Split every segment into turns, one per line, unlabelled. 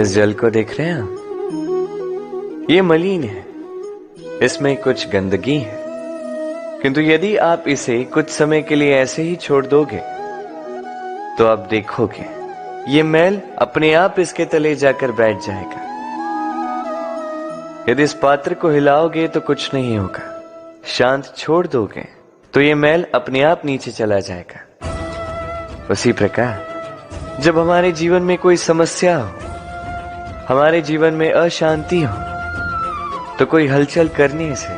इस जल को देख रहे हैं आप? ये मलिन है, इसमें कुछ गंदगी है, किंतु यदि आप इसे कुछ समय के लिए ऐसे ही छोड़ दोगे तो आप देखोगे ये मैल अपने आप इसके तले जाकर बैठ जाएगा। यदि इस पात्र को हिलाओगे तो कुछ नहीं होगा, शांत छोड़ दोगे तो ये मैल अपने आप नीचे चला जाएगा। उसी प्रकार जब हमारे जीवन में कोई समस्या हो, हमारे जीवन में अशांति हो, तो कोई हलचल करने से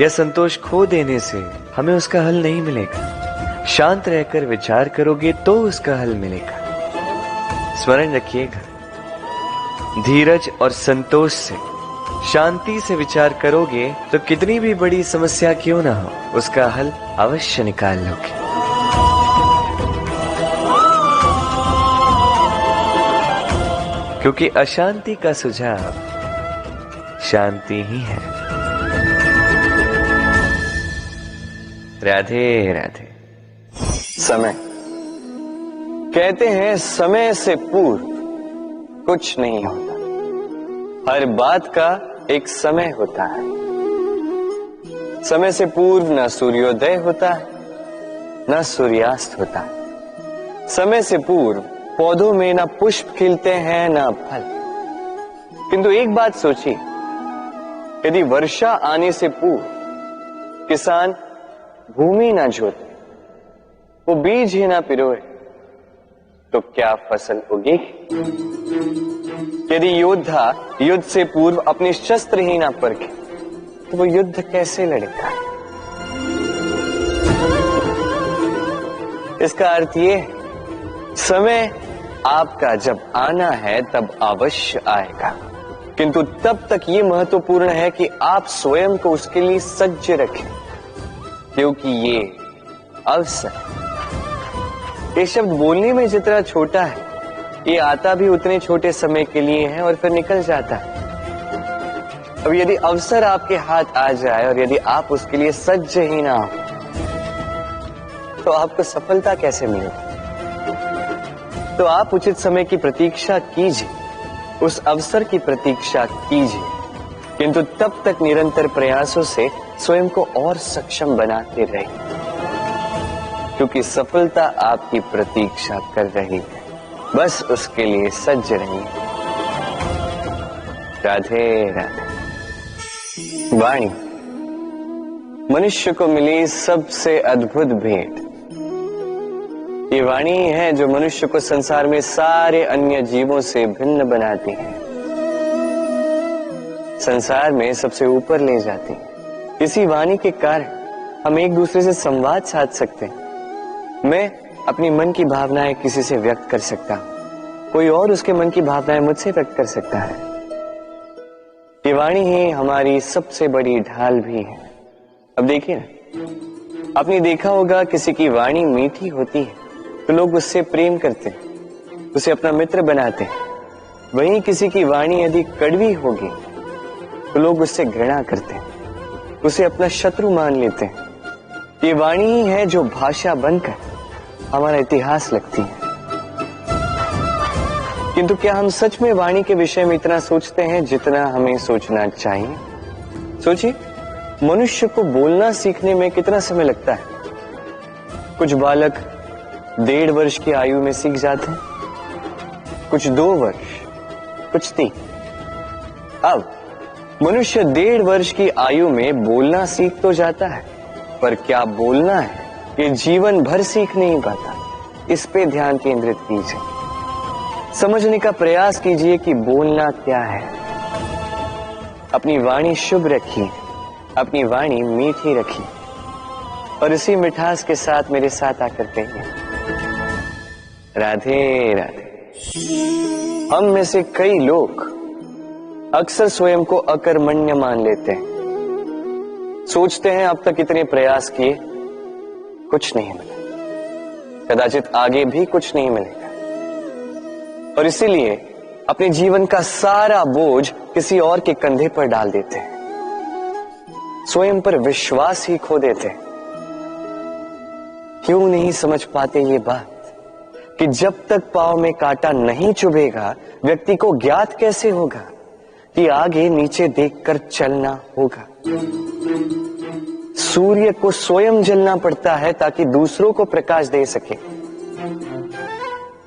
या संतोष खो देने से हमें उसका हल नहीं मिलेगा। शांत रहकर विचार करोगे तो उसका हल मिलेगा। स्मरण रखिएगा, धीरज और संतोष से, शांति से विचार करोगे तो कितनी भी बड़ी समस्या क्यों ना हो, उसका हल अवश्य निकाल लोगे। क्योंकि अशांति का सुझाव शांति ही है। राधे राधे।
समय, कहते हैं समय से पूर्व कुछ नहीं होता, हर बात का एक समय होता है। समय से पूर्व न सूर्योदय होता है, न सूर्यास्त होता है। समय से पूर्व पौधों में न पुष्प खिलते हैं न फल। किंतु एक बात सोचिए, यदि वर्षा आने से पूर्व किसान भूमि ना जोते, वो बीज ही ना पिरोए, तो क्या फसल उगेगी? यदि योद्धा युद्ध से पूर्व अपने शस्त्र ही ना परखे, तो वो युद्ध कैसे लड़ेगा? इसका अर्थ ये है, समय आपका जब आना है तब अवश्य आएगा, किंतु तब तक ये महत्वपूर्ण है कि आप स्वयं को उसके लिए सज्ज रखें, क्योंकि ये अवसर, ये शब्द बोलने में जितना छोटा है, ये आता भी उतने छोटे समय के लिए है और फिर निकल जाता है। अब यदि अवसर आपके हाथ आ जाए और यदि आप उसके लिए सज्ज ही ना हो, तो आपको सफलता कैसे मिलेगी? तो आप उचित समय की प्रतीक्षा कीजिए, उस अवसर की प्रतीक्षा कीजिए, किंतु तब तक निरंतर प्रयासों से स्वयं को और सक्षम बनाते रहिए, क्योंकि सफलता आपकी प्रतीक्षा कर रही है। बस उसके लिए सज्ज रहिए। राधे राधे। वाणी मनुष्य को मिली सबसे अद्भुत भेंट। ये वाणी है जो मनुष्य को संसार में सारे अन्य जीवों से भिन्न बनाती है, संसार में सबसे ऊपर ले जाती है। इसी वाणी के कारण हम एक दूसरे से संवाद साध सकते हैं। मैं अपनी मन की भावनाएं किसी से व्यक्त कर सकता हूं, कोई और उसके मन की भावनाएं मुझसे व्यक्त कर सकता है। ये वाणी ही हमारी सबसे बड़ी ढाल भी है। अब देखिए ना, आपने देखा होगा किसी की वाणी मीठी होती है तो लोग उससे प्रेम करते हैं, उसे अपना मित्र बनाते हैं। वहीं किसी की वाणी यदि कड़वी होगी तो लोग उससे घृणा करते हैं, उसे अपना शत्रु मान लेते हैं। ये वाणी ही है जो भाषा बनकर हमारा इतिहास लगती है। किंतु क्या हम सच में वाणी के विषय में इतना सोचते हैं जितना हमें सोचना चाहिए? सोचिए, मनुष्य को बोलना सीखने में कितना समय लगता है? कुछ बालक 1.5 वर्ष की आयु में सीख जाते हैं, कुछ 2 वर्ष, कुछ 3। अब मनुष्य 1.5 वर्ष की आयु में बोलना सीख तो जाता है, पर क्या बोलना है ये जीवन भर सीख नहीं पाता। इस पे ध्यान केंद्रित कीजिए, समझने का प्रयास कीजिए कि बोलना क्या है। अपनी वाणी शुभ रखिए, अपनी वाणी मीठी रखिए, और इसी मिठास के साथ मेरे साथ आकर कहिए, राधे राधे। हम में से कई लोग अक्सर स्वयं को अकर्मण्य मान लेते हैं। सोचते हैं अब तक इतने प्रयास किए, कुछ नहीं मिला, कदाचित आगे भी कुछ नहीं मिलेगा, और इसीलिए अपने जीवन का सारा बोझ किसी और के कंधे पर डाल देते हैं, स्वयं पर विश्वास ही खो देते हैं। क्यों नहीं समझ पाते ये बात कि जब तक पांव में कांटा नहीं चुभेगा व्यक्ति को ज्ञात कैसे होगा कि आगे नीचे देखकर चलना होगा। सूर्य को स्वयं जलना पड़ता है ताकि दूसरों को प्रकाश दे सके।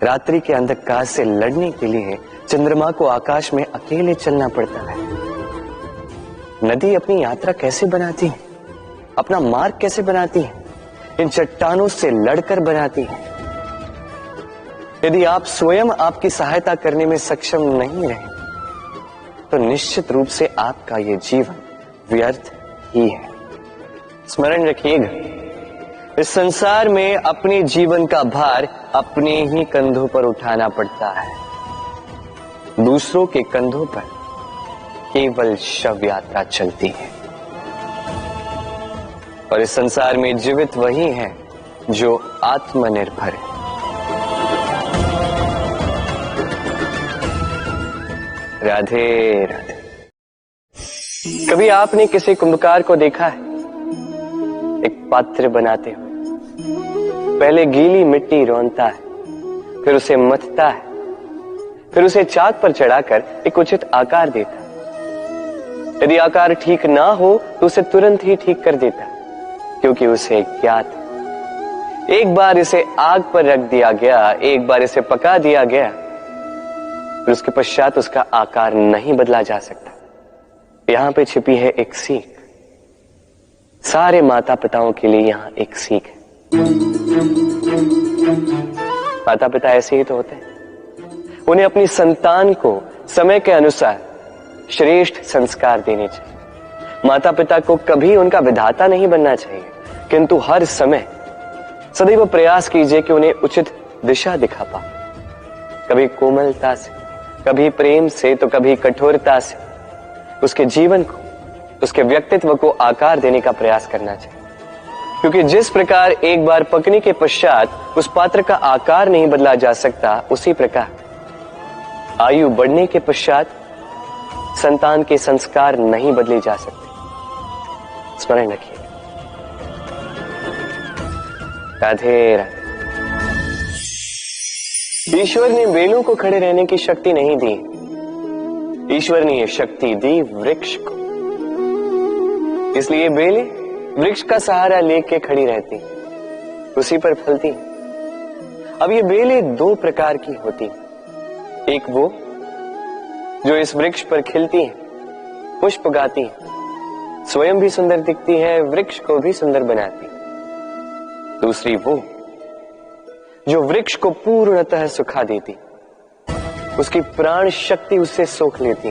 रात्रि के अंधकार से लड़ने के लिए चंद्रमा को आकाश में अकेले चलना पड़ता है। नदी अपनी यात्रा कैसे बनाती है, अपना मार्ग कैसे बनाती है, इन चट्टानों से लड़कर बनाती है। यदि आप स्वयं आपकी सहायता करने में सक्षम नहीं रहे तो निश्चित रूप से आपका यह जीवन व्यर्थ ही है। स्मरण रखिएगा, इस संसार में अपने जीवन का भार अपने ही कंधों पर उठाना पड़ता है। दूसरों के कंधों पर केवल शव यात्रा चलती है। और इस संसार में जीवित वही है जो आत्मनिर्भर है। राधे राधे। कभी आपने किसी कुंभकार को देखा है एक पात्र बनाते हुए? पहले गीली मिट्टी रौंदता है, फिर उसे मथता है, फिर उसे चाक पर चढ़ाकर एक उचित आकार देता है। यदि आकार ठीक ना हो तो उसे तुरंत ही ठीक कर देता है, क्योंकि उसे ज्ञात है। एक बार इसे आग पर रख दिया गया, एक बार इसे पका दिया गया, फिर उसके पश्चात उसका आकार नहीं बदला जा सकता। यहां पे छिपी है एक सीख। सारे माता पिताओं के लिए यहां एक सीख है। माता पिता ऐसे ही तो होते हैं। उन्हें अपनी संतान को समय के अनुसार श्रेष्ठ संस्कार देने चाहिए। माता पिता को कभी उनका विधाता नहीं बनना चाहिए, किंतु हर समय सदैव प्रयास कीजिए कि उन्हें उचित दिशा दिखा पाओ। कभी कोमलता से, कभी प्रेम से, तो कभी कठोरता से उसके जीवन को, उसके व्यक्तित्व को आकार देने का प्रयास करना चाहिए। क्योंकि जिस प्रकार एक बार पकने के पश्चात उस पात्र का आकार नहीं बदला जा सकता, उसी प्रकार आयु बढ़ने के पश्चात संतान के संस्कार नहीं बदले जा सकते। स्मरण रखिए। राधे राधे। ईश्वर ने बेलों को खड़े रहने की शक्ति नहीं दी, ईश्वर ने यह शक्ति दी वृक्ष को। इसलिए बेलें वृक्ष का सहारा लेके खड़ी रहती, उसी पर फलती। अब ये बेलें दो प्रकार की होती। एक वो जो इस वृक्ष पर खिलती है, पुष्प गाती है, स्वयं भी सुंदर दिखती है, वृक्ष को भी सुंदर बनाती। दूसरी वो जो वृक्ष को पूर्णतः सुखा देती, उसकी प्राण शक्ति उससे सोख लेती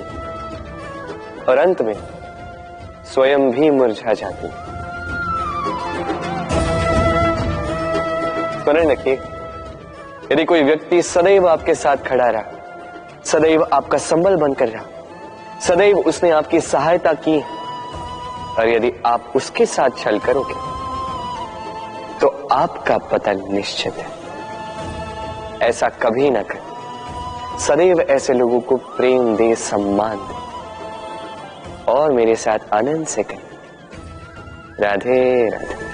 और अंत में स्वयं भी मुरझा जाती। स्मरण रखिए, यदि कोई व्यक्ति सदैव आपके साथ खड़ा रहा, सदैव आपका संबल बनकर रहा, सदैव उसने आपकी सहायता की, और यदि आप उसके साथ छल करोगे तो आपका पतन निश्चित है। ऐसा कभी ना करें। सदैव ऐसे लोगों को प्रेम दे, सम्मान दे और मेरे साथ आनंद से कहें राधे राधे।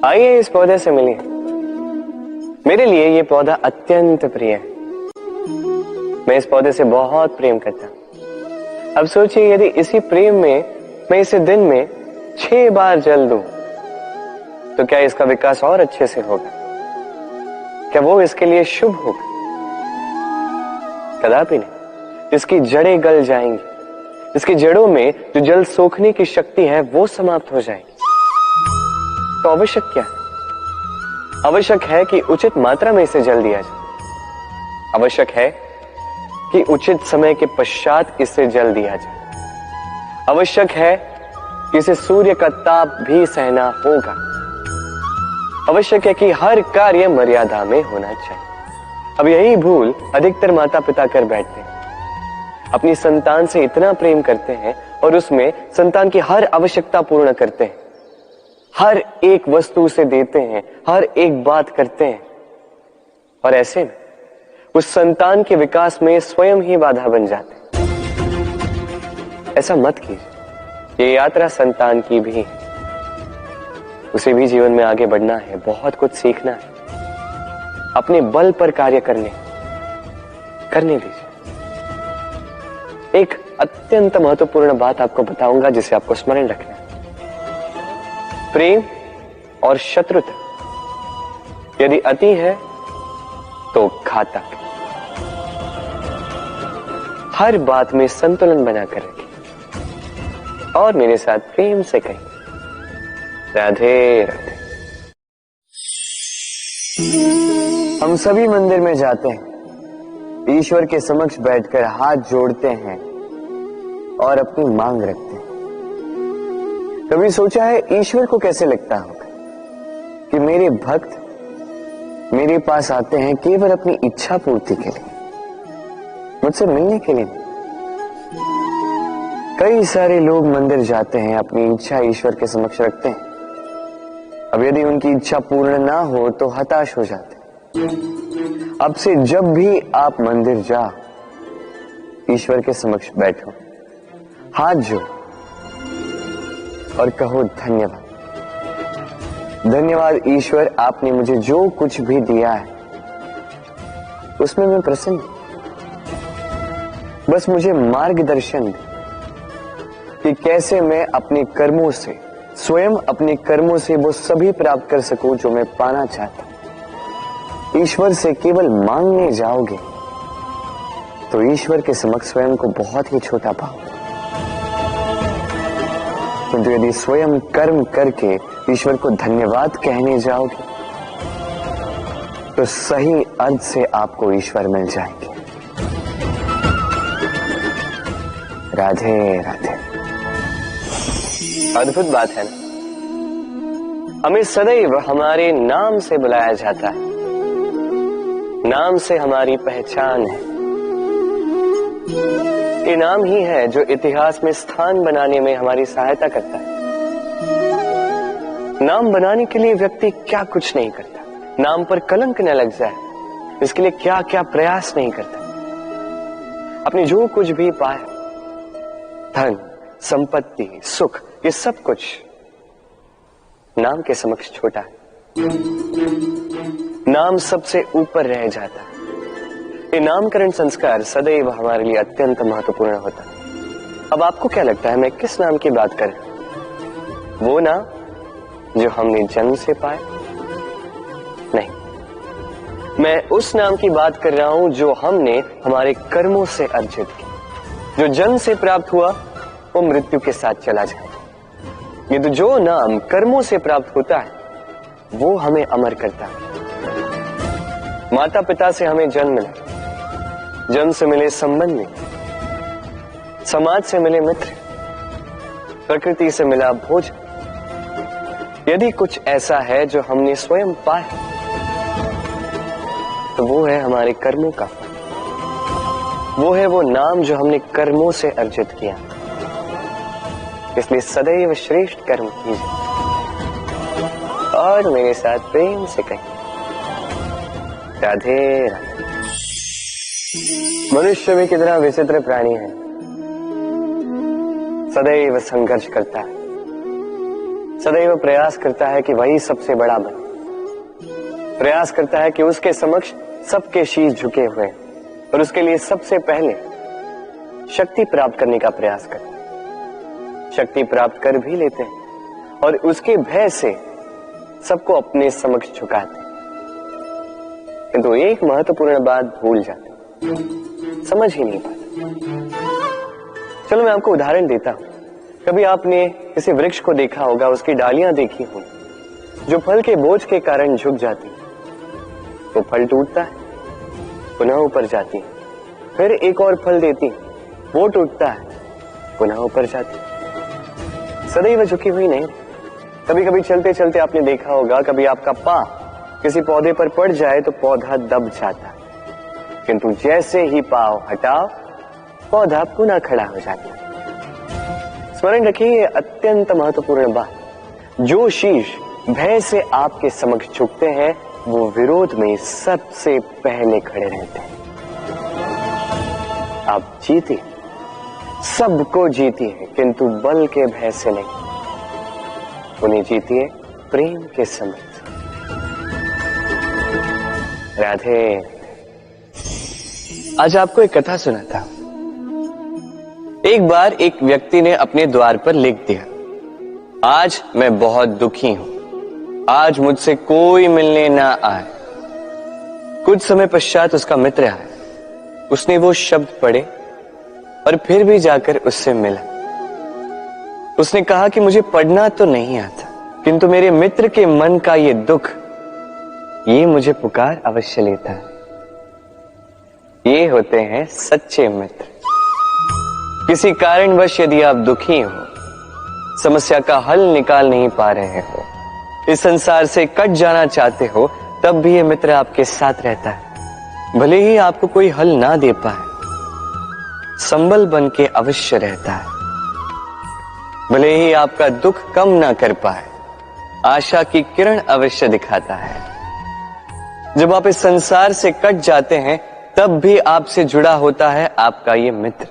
आइए इस पौधे से मिलिए। मेरे लिए ये पौधा अत्यंत प्रिय है। मैं इस पौधे से बहुत प्रेम करता हूं। अब सोचिए, यदि इसी प्रेम में मैं इसे दिन में 6 बार जल दूं तो क्या इसका विकास और अच्छे से होगा? क्या वो इसके लिए शुभ होगा? कदापि नहीं। इसकी जड़ें गल जाएंगी, इसकी जड़ों में जो जल सोखने की शक्ति है वो समाप्त हो जाएगी। तो आवश्यक क्या है? आवश्यक है कि उचित मात्रा में इसे जल दिया जाए। आवश्यक है कि उचित समय के पश्चात इसे जल दिया जाए। आवश्यक है कि इसे सूर्य का ताप भी सहना होगा। आवश्यक है कि हर कार्य मर्यादा में होना चाहिए। अब यही भूल अधिकतर माता पिता कर बैठते हैं। अपनी संतान से इतना प्रेम करते हैं और उसमें संतान की हर आवश्यकता पूर्ण करते हैं, हर एक वस्तु उसे देते हैं, हर एक बात करते हैं, और ऐसे में उस संतान के विकास में स्वयं ही बाधा बन जाते हैं। ऐसा मत कीजिए। ये यात्रा संतान की भी है, उसे भी जीवन में आगे बढ़ना है, बहुत कुछ सीखना है, अपने बल पर कार्य करने दीजिए। एक अत्यंत महत्वपूर्ण बात आपको बताऊंगा जिसे आपको स्मरण रखना है। प्रेम और शत्रुता यदि अति है तो घातक। हर बात में संतुलन बनाकर रखिए और मेरे साथ प्रेम से कहिए, राधे राधे। हम सभी मंदिर में जाते हैं, ईश्वर के समक्ष बैठकर हाथ जोड़ते हैं और अपनी मांग रखते हैं। कभी सोचा है ईश्वर को कैसे लगता होगा कि मेरे भक्त मेरे पास आते हैं केवल अपनी इच्छा पूर्ति के लिए, मुझसे मिलने के लिए। कई सारे लोग मंदिर जाते हैं, अपनी इच्छा ईश्वर के समक्ष रखते हैं। अब यदि उनकी इच्छा पूर्ण ना हो तो हताश हो जाते हैं। अब से जब भी आप मंदिर जाओ, ईश्वर के समक्ष बैठो, हाथ जोड़ो और कहो धन्यवाद। धन्यवाद ईश्वर, आपने मुझे जो कुछ भी दिया है उसमें मैं प्रसन्न हूं। बस मुझे मार्गदर्शन दे कि कैसे मैं अपने कर्मों से, स्वयं अपने कर्मों से वो सभी प्राप्त कर सकूं जो मैं पाना चाहता हूं। ईश्वर से केवल मांगने जाओगे तो ईश्वर के समक्ष स्वयं को बहुत ही छोटा पाओगे, किंतु यदि स्वयं कर्म करके ईश्वर को धन्यवाद कहने जाओगे तो सही अर्थ से आपको ईश्वर मिल जाएंगे। राधे राधे। अद्भुत बात है ना, हमें सदैव हमारे नाम से बुलाया जाता है, नाम से हमारी पहचान है। ये नाम ही है जो इतिहास में स्थान बनाने में हमारी सहायता करता है। नाम बनाने के लिए व्यक्ति क्या कुछ नहीं करता, नाम पर कलंक न लग जाए इसके लिए क्या क्या प्रयास नहीं करता। अपने जो कुछ भी पाया, धन, संपत्ति, सुख, ये सब कुछ नाम के समक्ष छोटा है। नाम सबसे ऊपर रह जाता है। ये नामकरण संस्कार सदैव हमारे लिए अत्यंत महत्वपूर्ण होता है। अब आपको क्या लगता है मैं किस नाम की बात कर रहा हूं? वो नाम जो हमने जन्म से पाया? नहीं, मैं उस नाम की बात कर रहा हूं जो हमने हमारे कर्मों से अर्जित किया। जो जन्म से प्राप्त हुआ वो मृत्यु के साथ चला जाए, किंतु जो नाम कर्मों से प्राप्त होता है वो हमें अमर करता है। माता पिता से हमें जन्म मिला, जन्म से मिले संबंधी, समाज से मिले मित्र, प्रकृति से मिला भोजन। यदि कुछ ऐसा है जो हमने स्वयं पाया तो वो है हमारे कर्मों का फल। वो है वो नाम जो हमने कर्मों से अर्जित किया। इसलिए सदैव श्रेष्ठ कर्म कीजिए और मेरे साथ प्रेम से कहिए, राधे राधे। मनुष्य भी कितना विचित्र प्राणी है, सदैव संघर्ष करता है, सदैव प्रयास करता है कि वही सबसे बड़ा बने, प्रयास करता है कि उसके समक्ष सबके शीश झुके हुए और उसके लिए सबसे पहले शक्ति प्राप्त करने का प्रयास करता है। शक्ति प्राप्त कर भी लेते हैं और उसके भय से सबको अपने समक्ष झुकाते हैं, किंतु एक महत्वपूर्ण बात भूल जाते, समझ ही नहीं पाते। चलो मैं आपको उदाहरण देता हूं। कभी आपने किसी वृक्ष को देखा होगा, उसकी डालियां देखी होंगी जो फल के बोझ के कारण झुक जाती है। वो फल टूटता है, पुनः ऊपर जाती है, फिर एक और फल देती है, वो टूटता है, पुनः ऊपर जाती है, सदैव झुकी हुई नहीं। कभी कभी चलते चलते आपने देखा होगा, कभी आपका पांव किसी पौधे पर पड़ जाए तो पौधा दब जाता है, किंतु जैसे ही पांव हटाओ पौधा पुनः खड़ा हो जाता है। स्मरण रखिए, ये अत्यंत महत्वपूर्ण बात। जो शीश भय से आपके समक्ष झुकते हैं वो विरोध में सबसे पहले खड़े रहते हैं। आप जीते, सबको जीती है, किंतु बल के भय से नहीं। उन्हें जीतिए तो प्रेम के समित। राधे। आज आपको एक कथा सुनाता हूं। एक बार एक व्यक्ति ने अपने द्वार पर लिख दिया, आज मैं बहुत दुखी हूं, आज मुझसे कोई मिलने ना आए। कुछ समय पश्चात उसका मित्र आया, उसने वो शब्द पढ़े और फिर भी जाकर उससे मिला। उसने कहा कि मुझे पढ़ना तो नहीं आता, किंतु मेरे मित्र के मन का ये दुख, ये मुझे पुकार अवश्य लेता है। ये होते हैं सच्चे मित्र। किसी कारणवश यदि आप दुखी हो, समस्या का हल निकाल नहीं पा रहे हो, इस संसार से कट जाना चाहते हो, तब भी ये मित्र आपके साथ रहता है। भले ही आपको कोई हल ना दे पाए, संबल बन के अवश्य रहता है। भले ही आपका दुख कम ना कर पाए, आशा की किरण अवश्य दिखाता है। जब आप इस संसार से कट जाते हैं, तब भी आपसे जुड़ा होता है आपका ये मित्र,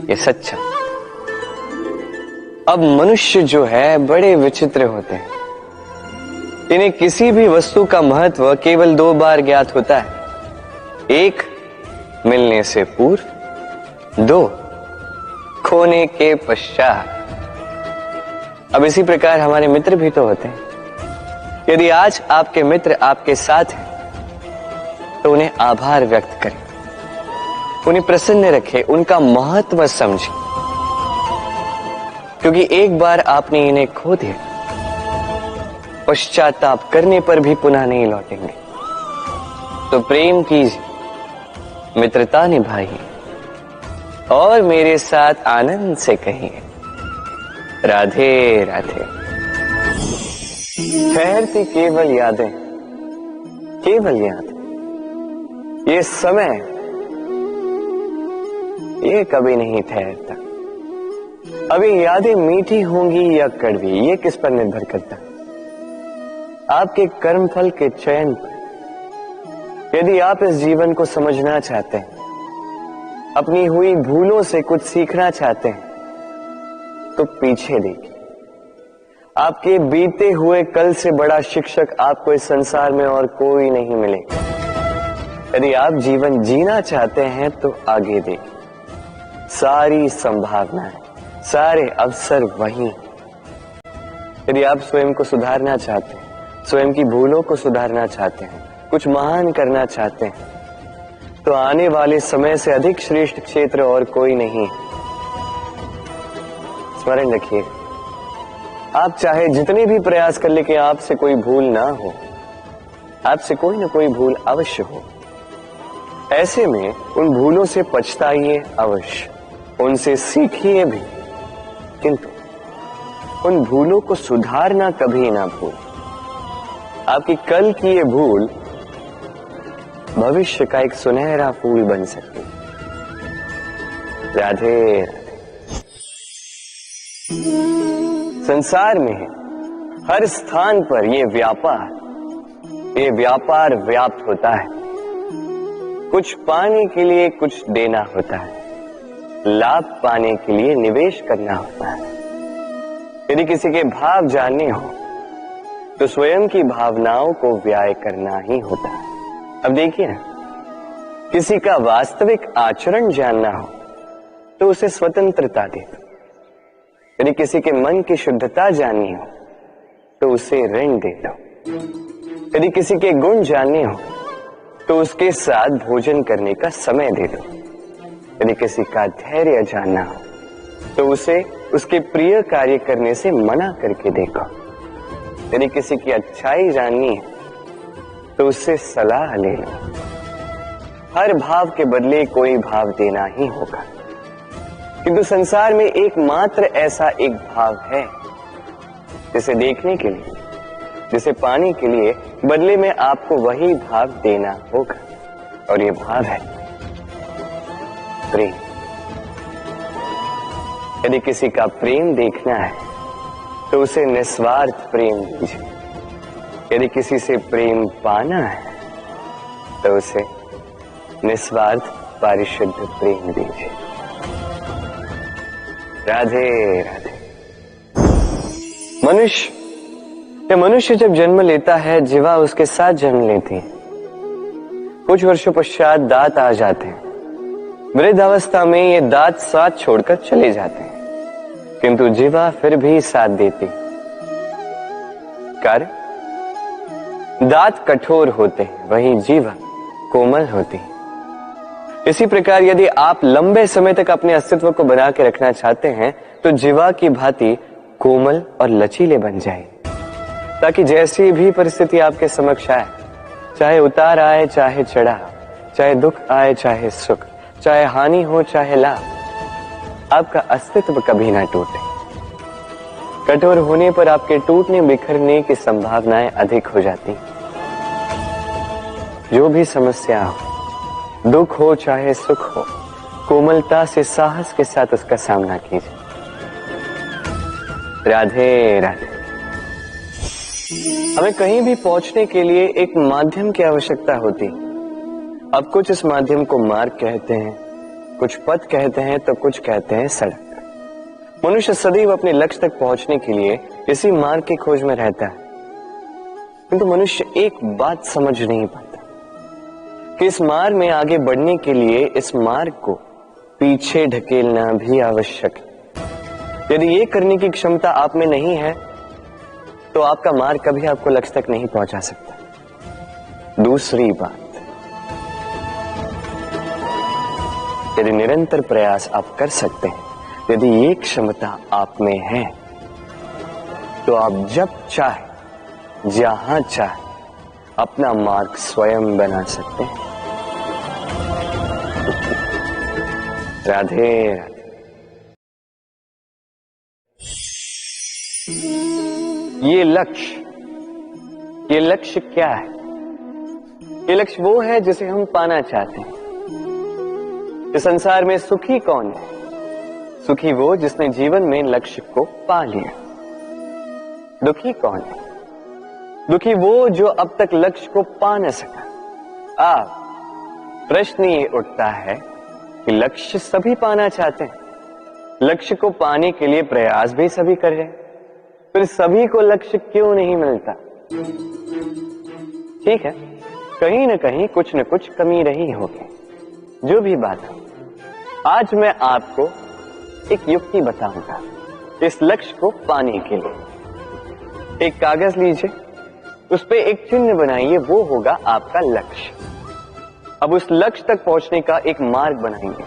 ये सच्चा। अब मनुष्य जो है बड़े विचित्र होते हैं। इन्हें किसी भी वस्तु का महत्व केवल 2 बार ज्ञात होता है। 1 मिलने से पूर्व, 2 खोने के पश्चात। अब इसी प्रकार हमारे मित्र भी तो होते हैं। यदि आज आपके मित्र आपके साथ हैं, तो उन्हें आभार व्यक्त करें, उन्हें प्रसन्न रखें, उनका महत्व समझें, क्योंकि एक बार आपने इन्हें खो दिया, पश्चाताप करने पर भी पुनः नहीं लौटेंगे। तो प्रेम कीजिए, मित्रता निभाइए और मेरे साथ आनंद से कहिए, राधे राधे। ठहरती केवल यादें, केवल यादें। ये समय, ये कभी नहीं ठहरता। अभी यादें मीठी होंगी या कड़वी, ये किस पर निर्भर करता है? आपके कर्मफल के चयन पर। यदि आप इस जीवन को समझना चाहते हैं, अपनी हुई भूलों से कुछ सीखना चाहते हैं, तो पीछे देखिए। आपके बीते हुए कल से बड़ा शिक्षक आपको इस संसार में और कोई नहीं मिलेगा। यदि आप जीवन जीना चाहते हैं, तो आगे देखिए। सारी संभावनाएं, सारे अवसर वहीं। यदि आप स्वयं को सुधारना चाहते हैं, स्वयं की भूलों को सुधारना चाहते हैं, कुछ महान करना चाहते हैं, तो आने वाले समय से अधिक श्रेष्ठ क्षेत्र और कोई नहीं। स्मरण रखिए, आप चाहे जितने भी प्रयास कर ले कि आपसे कोई भूल ना हो, आपसे कोई ना कोई भूल अवश्य हो। ऐसे में उन भूलों से पछताइए अवश्य, उनसे सीखिए भी, किंतु उन भूलों को सुधारना कभी ना भूल। आपकी कल की ये भूल भविष्य का एक सुनहरा फूल बन सकती है। राधे। संसार में हर स्थान पर ये व्यापार व्याप्त होता है। कुछ पाने के लिए कुछ देना होता है, लाभ पाने के लिए निवेश करना होता है। यदि किसी के भाव जानने हो, तो स्वयं की भावनाओं को व्याय करना ही होता है। अब देखिए ना, किसी का वास्तविक आचरण जानना हो, तो उसे स्वतंत्रता दे दो। यदि किसी के मन की शुद्धता जाननी हो, तो उसे ऋण दे दो। यदि किसी के गुण जानने हो, तो उसके साथ भोजन करने का समय दे दो। यदि किसी का धैर्य जानना हो, तो उसे उसके प्रिय कार्य करने से मना करके देखो। यदि किसी की अच्छाई जाननी है, तो उससे सलाह ले लो। हर भाव के बदले कोई भाव देना ही होगा, किंतु संसार में एकमात्र ऐसा एक भाव है, जिसे देखने के लिए, जिसे पाने के लिए बदले में आपको वही भाव देना होगा, और ये भाव है प्रेम। यदि किसी का प्रेम देखना है, तो उसे निस्वार्थ प्रेम दीजिए। यदि किसी से प्रेम पाना है, तो उसे निस्वार्थ पारिशुद्ध प्रेम दीजिए। राधे राधे। मनुष्य जब जन्म लेता है, जीवा उसके साथ जन्म लेती है। कुछ वर्षों पश्चात दांत आ जाते हैं। वृद्धावस्था में ये दांत साथ छोड़कर चले जाते हैं, किंतु जीवा फिर भी साथ देती। कारण दांत कठोर होते हैं, वहीं जीवा कोमल होती है। इसी प्रकार यदि आप लंबे समय तक अपने अस्तित्व को बना के रखना चाहते हैं तो जीवा की भांति कोमल और लचीले बन जाए, ताकि जैसी भी परिस्थिति आपके समक्ष आए, चाहे उतार आए चाहे चढ़ाव, चाहे दुख आए चाहे सुख, चाहे हानि हो चाहे लाभ, आपका अस्तित्व कभी ना टूटे। कठोर होने पर आपके टूटने बिखरने की संभावनाएं अधिक हो जाती। जो भी समस्या हो, दुख हो चाहे सुख हो, कोमलता से साहस के साथ उसका सामना कीजिए। राधे राधे। हमें कहीं भी पहुंचने के लिए एक माध्यम की आवश्यकता होती। अब कुछ इस माध्यम को मार्ग कहते हैं, कुछ पथ कहते हैं, तो कुछ कहते हैं सड़क। मनुष्य सदैव अपने लक्ष्य तक पहुंचने के लिए इसी मार्ग की खोज में रहता है, किंतु मनुष्य एक बात समझ नहीं पाता कि इस मार्ग में आगे बढ़ने के लिए इस मार्ग को पीछे ढकेलना भी आवश्यक है। यदि ये करने की क्षमता आप में नहीं है तो आपका मार्ग कभी आपको लक्ष्य तक नहीं पहुंचा सकता। दूसरी बात, यदि निरंतर प्रयास आप कर सकते हैं, यदि ये क्षमता आप में है, तो आप जब चाहे जहां चाहे अपना मार्ग स्वयं बना सकते हैं। राधे राधे। ये लक्ष्य क्या है? ये लक्ष्य वो है जिसे हम पाना चाहते हैं। इस संसार में सुखी कौन है? सुखी वो जिसने जीवन में लक्ष्य को पा लिया। दुखी कौन है? दुखी वो जो अब तक लक्ष्य को पा न सका। प्रश्न ये उठता है कि लक्ष्य सभी पाना चाहते हैं, लक्ष्य को पाने के लिए प्रयास भी सभी कर रहे हैं, फिर सभी को लक्ष्य क्यों नहीं मिलता? ठीक है, कहीं न कहीं कुछ न कुछ कमी रही होगी। जो भी बात हो, आज मैं आपको एक युक्ति बताऊंगा इस लक्ष्य को पाने के लिए। एक कागज लीजिए, उस पे एक चिन्ह बनाइए, वो होगा आपका लक्ष्य। अब उस लक्ष्य तक पहुंचने का एक मार्ग बनाएंगे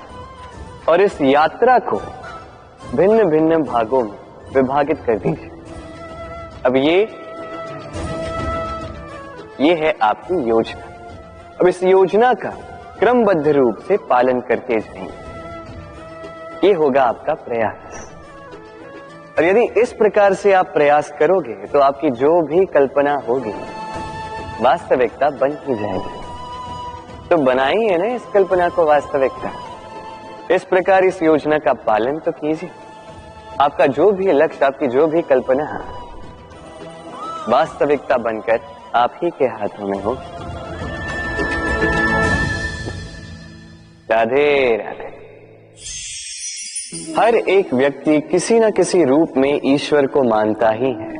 और इस यात्रा को भिन्न भिन्न भागों में विभाजित कर दीजिए। अब ये है आपकी योजना। अब इस योजना का क्रमबद्ध रूप से पालन करते जाएंगे। ये होगा आपका प्रयास। और यदि इस प्रकार से आप प्रयास करोगे तो आपकी जो भी कल्पना होगी वास्तविकता बन ही जाएगी। तो बनाइए ना इस कल्पना को वास्तविकता। इस प्रकार इस योजना का पालन तो कीजिए। आपका जो भी लक्ष्य, आपकी जो भी कल्पना वास्तविकता बनकर आप ही के हाथों में हो। राधे राधे। हर एक व्यक्ति किसी न किसी रूप में ईश्वर को मानता ही है।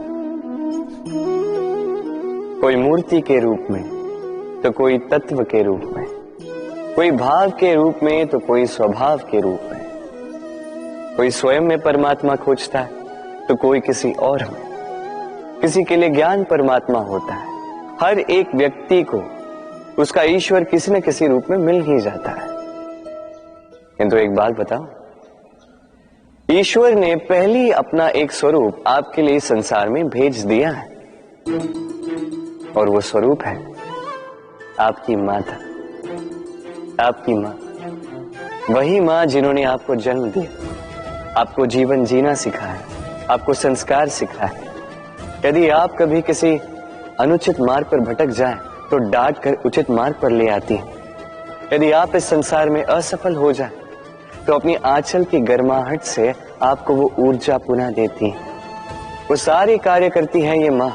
कोई मूर्ति के रूप में, तो कोई तत्व के रूप में, कोई भाव के रूप में, तो कोई स्वभाव के रूप में। कोई स्वयं में परमात्मा खोजता है तो कोई किसी और में। किसी के लिए ज्ञान परमात्मा होता है। हर एक व्यक्ति को उसका ईश्वर किसी न किसी रूप में मिल ही जाता है। किंतु एक बात बताओ, ईश्वर ने पहले अपना एक स्वरूप आपके लिए संसार में भेज दिया है, और वो स्वरूप है आपकी माता, आपकी मां। वही मां जिन्होंने आपको जन्म दिया, आपको जीवन जीना सिखाया, आपको संस्कार सिखाया। यदि आप कभी किसी अनुचित मार्ग पर भटक जाएं, तो डांट कर उचित मार्ग पर ले आती है। यदि आप इस संसार में असफल हो जाएं, तो अपनी आंचल की गर्माहट से आपको वो ऊर्जा पुनः देती है। वो सारी कार्य करती है ये मां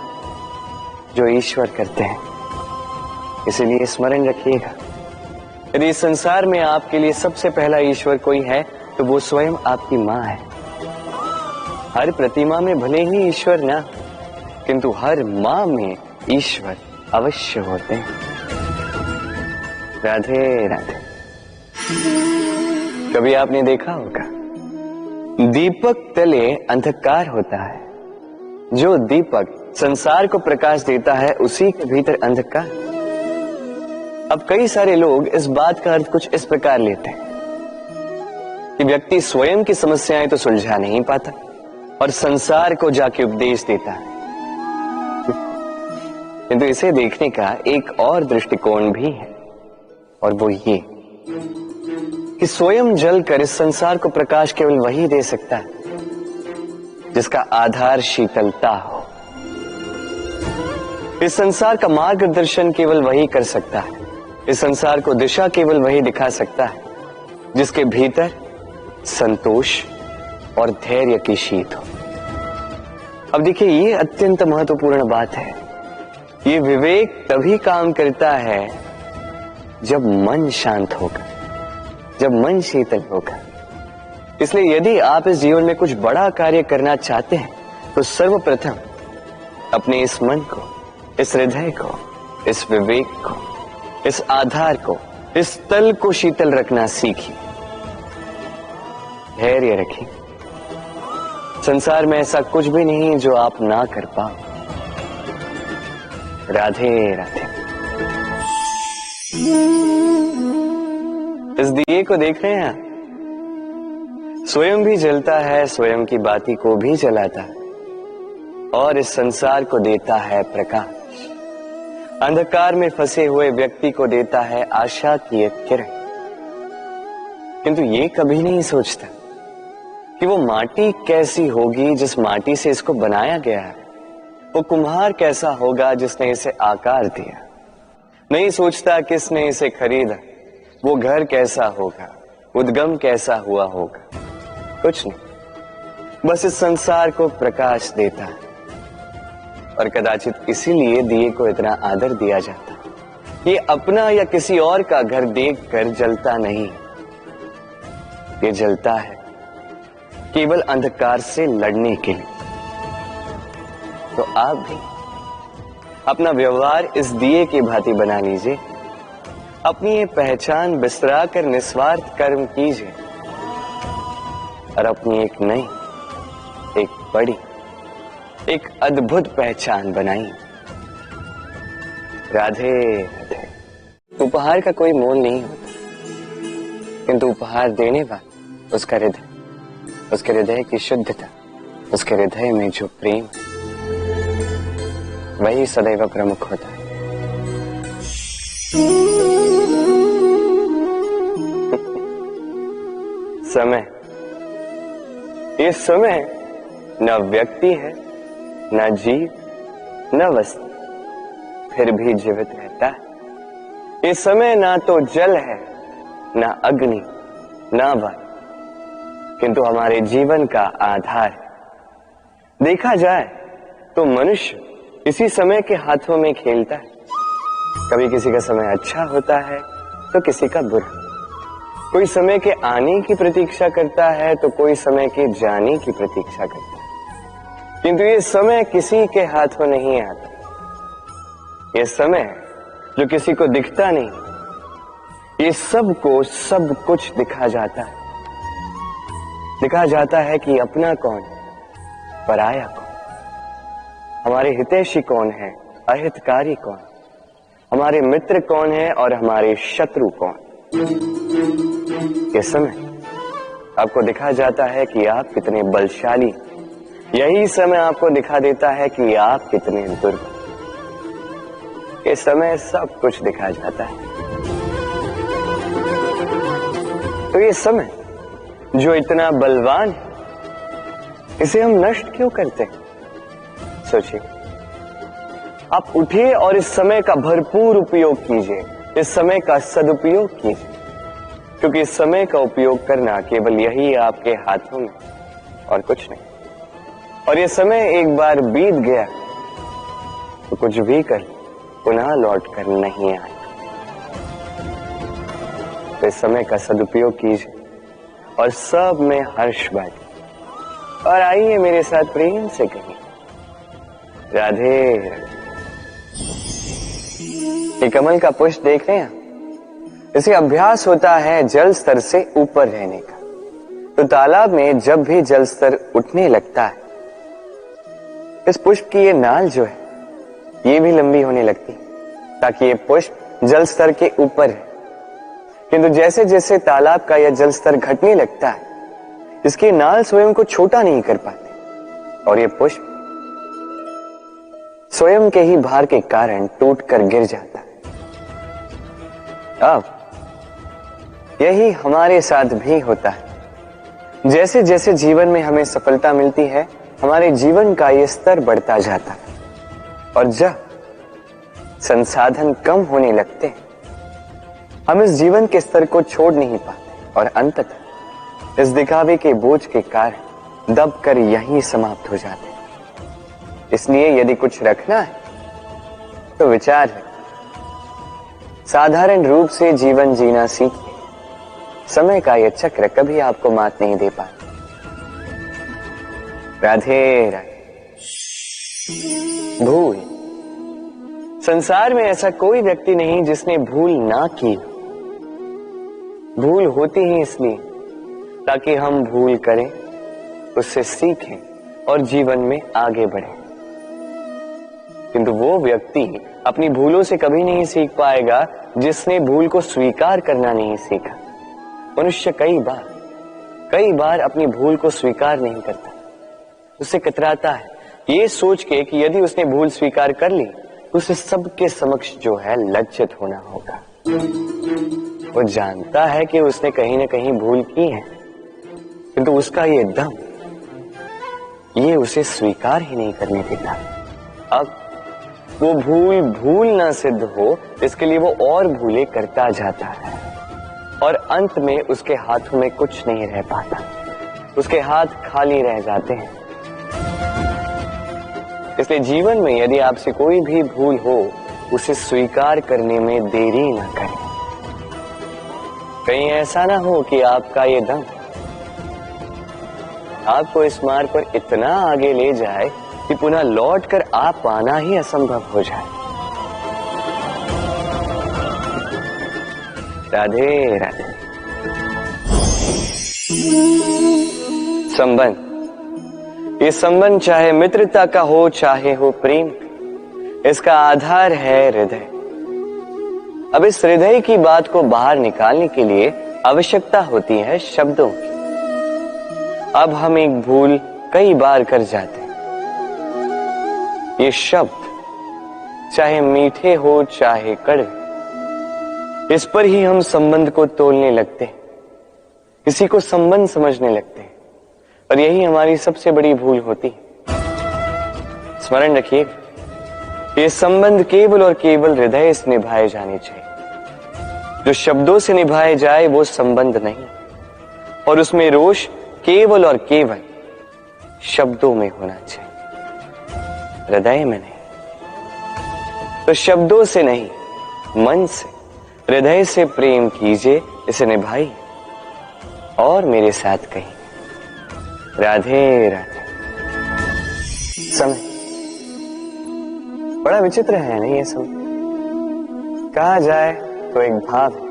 जो ईश्वर करते हैं। इसलिए स्मरण रखिएगा, यदि इस संसार में आपके लिए सबसे पहला ईश्वर कोई है तो वो स्वयं आपकी मां है। हर प्रतिमा में भले ही ईश्वर ना, किंतु हर मां में ईश्वर अवश्य होते हैं। राधे राधे। कभी आपने देखा होगा, दीपक तले अंधकार होता है, जो दीपक संसार को प्रकाश देता है उसी के भीतर अंधकार। अब कई सारे लोग इस बात का अर्थ कुछ इस प्रकार लेते हैं कि व्यक्ति स्वयं की समस्याएं तो सुलझा नहीं पाता और संसार को जाके उपदेश देता है, किंतु इसे देखने का एक और दृष्टिकोण भी है, और वो ये कि स्वयं जलकर इस संसार को प्रकाश केवल वही दे सकता है जिसका आधार शीतलता हो। इस संसार का मार्गदर्शन केवल वही कर सकता है, इस संसार को दिशा केवल वही दिखा सकता है जिसके भीतर संतोष और धैर्य की शीत हो। अब देखिए, ये अत्यंत महत्वपूर्ण बात है। ये विवेक तभी काम करता है जब मन शांत होगा, जब मन शीतल होगा। इसलिए यदि आप इस जीवन में कुछ बड़ा कार्य करना चाहते हैं तो सर्वप्रथम अपने इस मन को, इस हृदय को, इस विवेक को, इस आधार को, इस तल को शीतल रखना सीखिए, धैर्य रखिए। संसार में ऐसा कुछ भी नहीं जो आप ना कर पाओ। राधे राधे। इस दिए को देख रहे हैं, स्वयं भी जलता है, स्वयं की बाती को भी जलाता है और इस संसार को देता है प्रकाश। अंधकार में फंसे हुए व्यक्ति को देता है आशा की एक किरण। किंतु ये कभी नहीं सोचता कि वो माटी कैसी होगी जिस माटी से इसको बनाया गया है, वो कुम्हार कैसा होगा जिसने इसे आकार दिया। नहीं सोचता किसने इसे खरीदा, वो घर कैसा होगा, उद्गम कैसा हुआ होगा, कुछ नहीं। बस इस संसार को प्रकाश देता है और कदाचित इसीलिए दिए को इतना आदर दिया जाता है। ये अपना या किसी और का घर देखकर जलता नहीं, ये जलता है केवल अंधकार से लड़ने के लिए। तो आप भी अपना व्यवहार इस दिए की भांति बना लीजिए, अपनी ये पहचान बिसरा कर निस्वार्थ कर्म कीजिए और अपनी एक नई, एक बड़ी, एक अद्भुत पहचान बनाइए। राधे राधे। उपहार का कोई मोल नहीं होता, किंतु उपहार देने वाला उसका हृदय, उसके हृदय की शुद्धता, उसके हृदय में जो प्रेम, वही सदैव प्रमुख होता है। समय, ये समय न व्यक्ति है, न जीव, न वस्तु, फिर भी जीवित रहता है। ये समय ना तो जल है, ना अग्नि, ना वायु, किंतु हमारे जीवन का आधार है। देखा जाए तो मनुष्य इसी समय के हाथों में खेलता है। कभी किसी का समय अच्छा होता है तो किसी का बुरा। कोई समय के आने की प्रतीक्षा करता है तो कोई समय के जाने की प्रतीक्षा करता है, किंतु ये समय किसी के हाथों नहीं आता। ये समय जो किसी को दिखता नहीं, ये सबको सब कुछ दिखा जाता है। दिखा जाता है कि अपना कौन, पराया कौन, हमारे हितैषी कौन है, अहितकारी कौन, हमारे मित्र कौन है और हमारे शत्रु कौन। ये समय आपको दिखा जाता है कि आप कितने बलशाली, यही समय आपको दिखा देता है कि आप कितने दुर्बल। ये समय सब कुछ दिखा जाता है। तो ये समय जो इतना बलवान है, इसे हम नष्ट क्यों करते हैं? सोचिए, आप उठिए और इस समय का भरपूर उपयोग कीजिए, इस समय का सदुपयोग कीजिए, क्योंकि इस समय का उपयोग करना केवल यही आपके हाथों में, और कुछ नहीं। और ये समय एक बार बीत गया तो कुछ भी कर पुनः लौट कर नहीं आए। तो इस समय का सदुपयोग कीजिए और सब में हर्ष बांटिए, और आइए मेरे साथ प्रेम से कहिए राधे राधे। ये कमल का पुष्प देख रहे हैं, इसे अभ्यास होता है जल स्तर से ऊपर रहने का। तो तालाब में जब भी जल स्तर उठने लगता है, इस पुष्प की ये नाल जो है ये भी लंबी होने लगती है ताकि ये पुष्प जल स्तर के ऊपर है। किंतु जैसे जैसे तालाब का यह जल स्तर घटने लगता है, इसकी नाल स्वयं को छोटा नहीं कर पाती और ये पुष्प स्वयं के ही भार के कारण टूटकर गिर जाता है। अब यही हमारे साथ भी होता है। जैसे जैसे जीवन में हमें सफलता मिलती है, हमारे जीवन का ये स्तर बढ़ता जाता है और जब संसाधन कम होने लगते हैं, हम इस जीवन के स्तर को छोड़ नहीं पाते और अंततः इस दिखावे के बोझ के कारण दबकर यहीं समाप्त हो जाते हैं। इसलिए यदि कुछ रखना है तो विचार है, साधारण रूप से जीवन जीना सीखिए। समय का यह चक्र कभी आपको मात नहीं दे पाता। राधे राधे। भूल। संसार में ऐसा कोई व्यक्ति नहीं जिसने भूल ना की। भूल होती ही इसलिए ताकि हम भूल करें, उससे सीखें और जीवन में आगे बढ़ें। किंतु वो व्यक्ति अपनी भूलों से कभी नहीं सीख पाएगा जिसने भूल को स्वीकार करना नहीं सीखा। मनुष्य कई बार अपनी भूल को स्वीकार नहीं करता, उससे कतराता है ये सोच के कि यदि उसने भूल स्वीकार कर ली तो उसे सबके समक्ष जो है लज्जित होना होगा। वो जानता है कि उसने कहीं ना कहीं भूल की है, किंतु उसका ये दम ये उसे स्वीकार ही नहीं करने देता। अब वो भूल ना सिद्ध हो, इसके लिए वो और भूलें करता जाता है और अंत में उसके हाथों में कुछ नहीं रह पाता, उसके हाथ खाली रह जाते हैं। इसलिए जीवन में यदि आपसे कोई भी भूल हो, उसे स्वीकार करने में देरी ना करें। कहीं ऐसा ना हो कि आपका ये दम आपको इस मार्ग पर इतना आगे ले जाए कि पुनः लौटकर आप पाना ही असंभव हो जाए। राधे राधे। संबंध। ये संबंध चाहे मित्रता का हो चाहे हो प्रेम, इसका आधार है हृदय। अब इस हृदय की बात को बाहर निकालने के लिए आवश्यकता होती है शब्दों की। अब हम एक भूल कई बार कर जाते हैं। ये शब्द चाहे मीठे हो चाहे कड़वे, इस पर ही हम संबंध को तोलने लगते हैं, किसी को संबंध समझने लगते हैं और यही हमारी सबसे बड़ी भूल होती है। स्मरण रखिएगा, ये संबंध केवल और केवल हृदय से निभाए जाने चाहिए। जो शब्दों से निभाए जाए वो संबंध नहीं, और उसमें रोष केवल और केवल शब्दों में होना चाहिए, हृदय में नहीं। तो शब्दों से नहीं, मन से, हृदय से प्रेम कीजिए, इसे निभाइए और मेरे साथ कहिए राधे राधे। समय बड़ा विचित्र है नहीं ये समय। कहा जाए तो एक भाव है,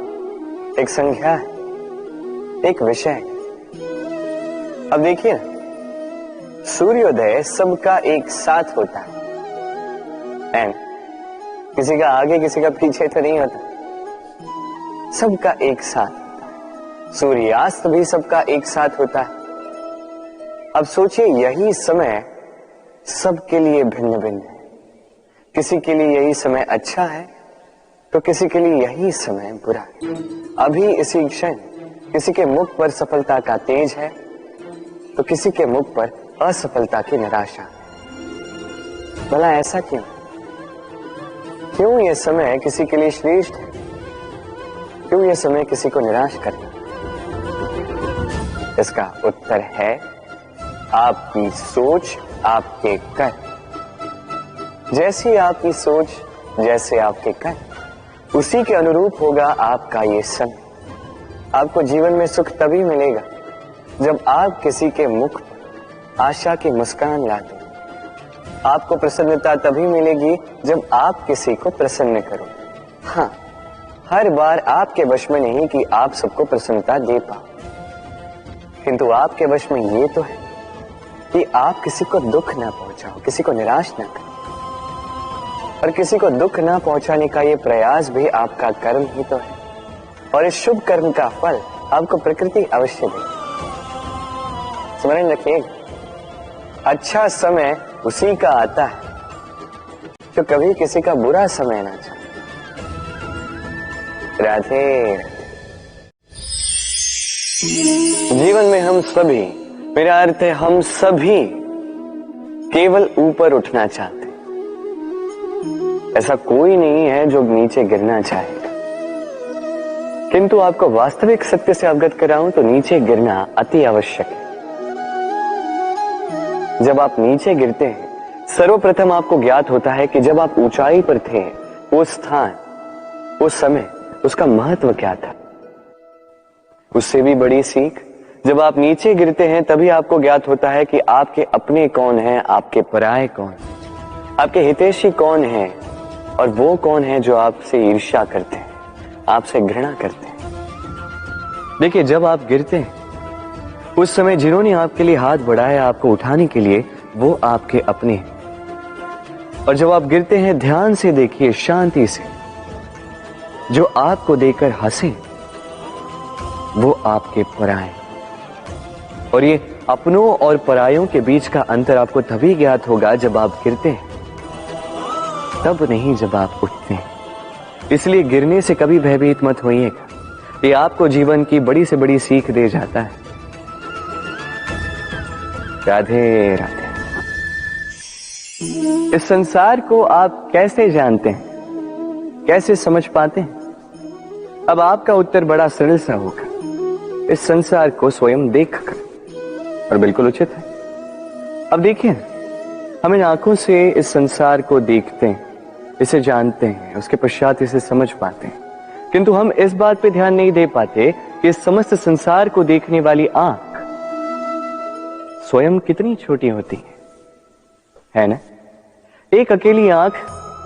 एक संख्या है, एक विषय है। अब देखिए ना, सूर्योदय सबका एक साथ होता है, एंड किसी का आगे किसी का पीछे तो नहीं होता, सबका एक साथ। सूर्यास्त भी सबका एक साथ होता है। अब सोचिए, यही समय सबके लिए भिन्न भिन्न है। किसी के लिए यही समय अच्छा है तो किसी के लिए यही समय बुरा है। अभी इसी क्षण किसी के मुख पर सफलता का तेज है तो किसी के मुख पर असफलता की निराशा। भला ऐसा क्यों? क्यों यह समय किसी के लिए श्रेष्ठ है, क्यों यह समय किसी को निराश करता? इसका उत्तर है आपकी सोच, आपके कर्म। जैसी आपकी सोच, जैसे आपके कर्म, उसी के अनुरूप होगा आपका ये समय। आपको जीवन में सुख तभी मिलेगा जब आप किसी के मुख आशा की मुस्कान लाते हैं। आपको प्रसन्नता तभी मिलेगी जब आप किसी को प्रसन्न करो। हाँ, हर बार आपके वश में नहीं कि आप सबको प्रसन्नता दे पाओ, किंतु आपके वश में ये तो है कि आप किसी को दुख ना पहुंचाओ, किसी को निराश ना करो। और किसी को दुख ना पहुंचाने का ये प्रयास भी आपका कर्म ही तो है, और इस शुभ कर्म का फल आपको प्रकृति अवश्य देगी। स्मरण रखिएगा, अच्छा समय उसी का आता है जो कभी किसी का बुरा समय ना चाहे। राधे। जीवन में हम सभी, मेरा अर्थ है हम सभी, केवल ऊपर उठना चाहते हैं। ऐसा कोई नहीं है जो नीचे गिरना चाहेगा, किंतु आपको वास्तविक सत्य से अवगत कराऊं तो नीचे गिरना अति आवश्यक है। जब आप नीचे गिरते हैं, सर्वप्रथम आपको ज्ञात होता है कि जब आप ऊंचाई पर थे, वो स्थान, वो समय, उसका महत्व क्या था। उससे भी बड़ी सीख, जब आप नीचे गिरते हैं तभी आपको ज्ञात होता है कि आपके अपने कौन हैं, आपके पराये कौन, आपके हितैषी कौन हैं, और वो कौन है जो आपसे ईर्ष्या करते हैं, आपसे घृणा करते हैं। देखिए, जब आप गिरते हैं उस समय जिन्होंने आपके लिए हाथ बढ़ाया आपको उठाने के लिए, वो आपके अपने हैं। और जब आप गिरते हैं, ध्यान से देखिए, शांति से, जो आपको देकर हंसे वो आपके पराये। और ये अपनों और परायों के बीच का अंतर आपको तभी ज्ञात होगा जब आप गिरते हैं, तब नहीं जब आप उठते हैं। इसलिए गिरने से कभी भयभीत मत होइएगा, ये आपको जीवन की बड़ी से बड़ी सीख दे जाता है। राधे राधे। इस संसार को आप कैसे जानते हैं, कैसे समझ पाते हैं? अब आपका उत्तर बड़ा सरल सा होगा, इस संसार को स्वयं देखकर, और बिल्कुल उचित है। अब देखिए, हम इन आंखों से इस संसार को देखते हैं, इसे जानते हैं, उसके पश्चात इसे समझ पाते हैं, किंतु हम इस बात पे ध्यान नहीं दे पाते कि इस समस्त संसार को देखने वाली आंख स्वयं कितनी छोटी होती है ना? एक अकेली आंख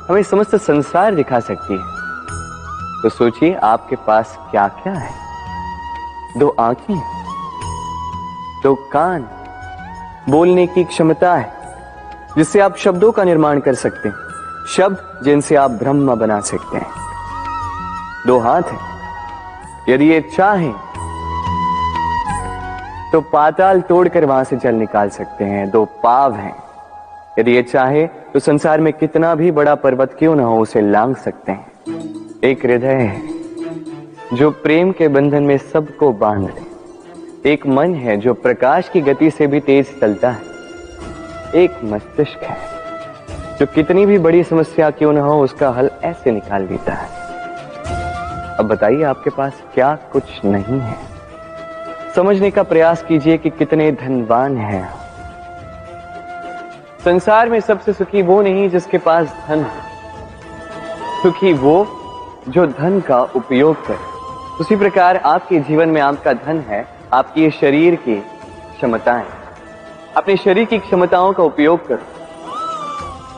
हमें समस्त संसार दिखा सकती है। तो सोचिए, आपके पास क्या क्या है। 2 आंखें, 2 कान, बोलने की क्षमता है जिससे आप शब्दों का निर्माण कर सकते हैं, शब्द जिनसे आप ब्रह्म बना सकते हैं। 2 हाथ हैं, यदि ये चाहें तो पाताल तोड़कर वहां से जल निकाल सकते हैं। 2 पांव हैं, यदि ये चाहे तो संसार में कितना भी बड़ा पर्वत क्यों ना हो उसे लांघ सकते हैं। एक हृदय है जो प्रेम के बंधन में सबको बांध ले। एक मन है जो प्रकाश की गति से भी तेज चलता है। एक मस्तिष्क है जो कितनी भी बड़ी समस्या क्यों ना हो उसका हल ऐसे निकाल देता है। अब बताइए, आपके पास क्या कुछ नहीं है? समझने का प्रयास कीजिए कि कितने धनवान हैं। संसार में सबसे सुखी वो नहीं जिसके पास धन है, सुखी वो जो धन का उपयोग करे। उसी प्रकार आपके जीवन में आपका धन है आपकी शरीर की क्षमताएं। अपने शरीर की क्षमताओं का उपयोग करो,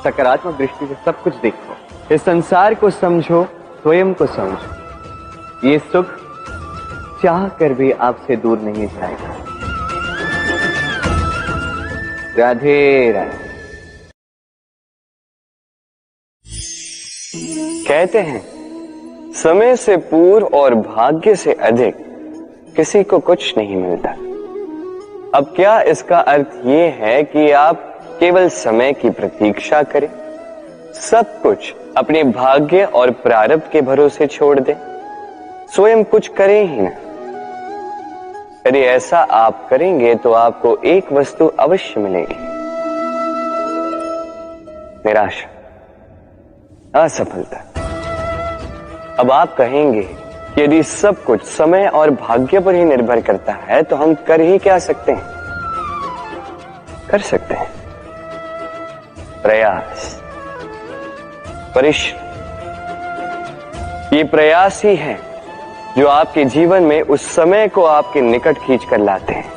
सकारात्मक दृष्टि से सब कुछ देखो, इस संसार को समझो, स्वयं को समझो। ये सुख चाह कर भी आपसे दूर नहीं जाएगा। राधे राधे। कहते हैं, समय से पूर्व और भाग्य से अधिक किसी को कुछ नहीं मिलता। अब क्या इसका अर्थ ये है कि आप केवल समय की प्रतीक्षा करें, सब कुछ अपने भाग्य और प्रारब्ध के भरोसे छोड़ दें, स्वयं कुछ करें ही ना? यदि ऐसा आप करेंगे तो आपको एक वस्तु अवश्य मिलेगी, निराशा, असफलता। अब आप कहेंगे कि यदि सब कुछ समय और भाग्य पर ही निर्भर करता है तो हम कर ही क्या सकते हैं? कर सकते हैं प्रयास, परिश्रम। ये प्रयास ही है जो आपके जीवन में उस समय को आपके निकट खींच कर लाते हैं।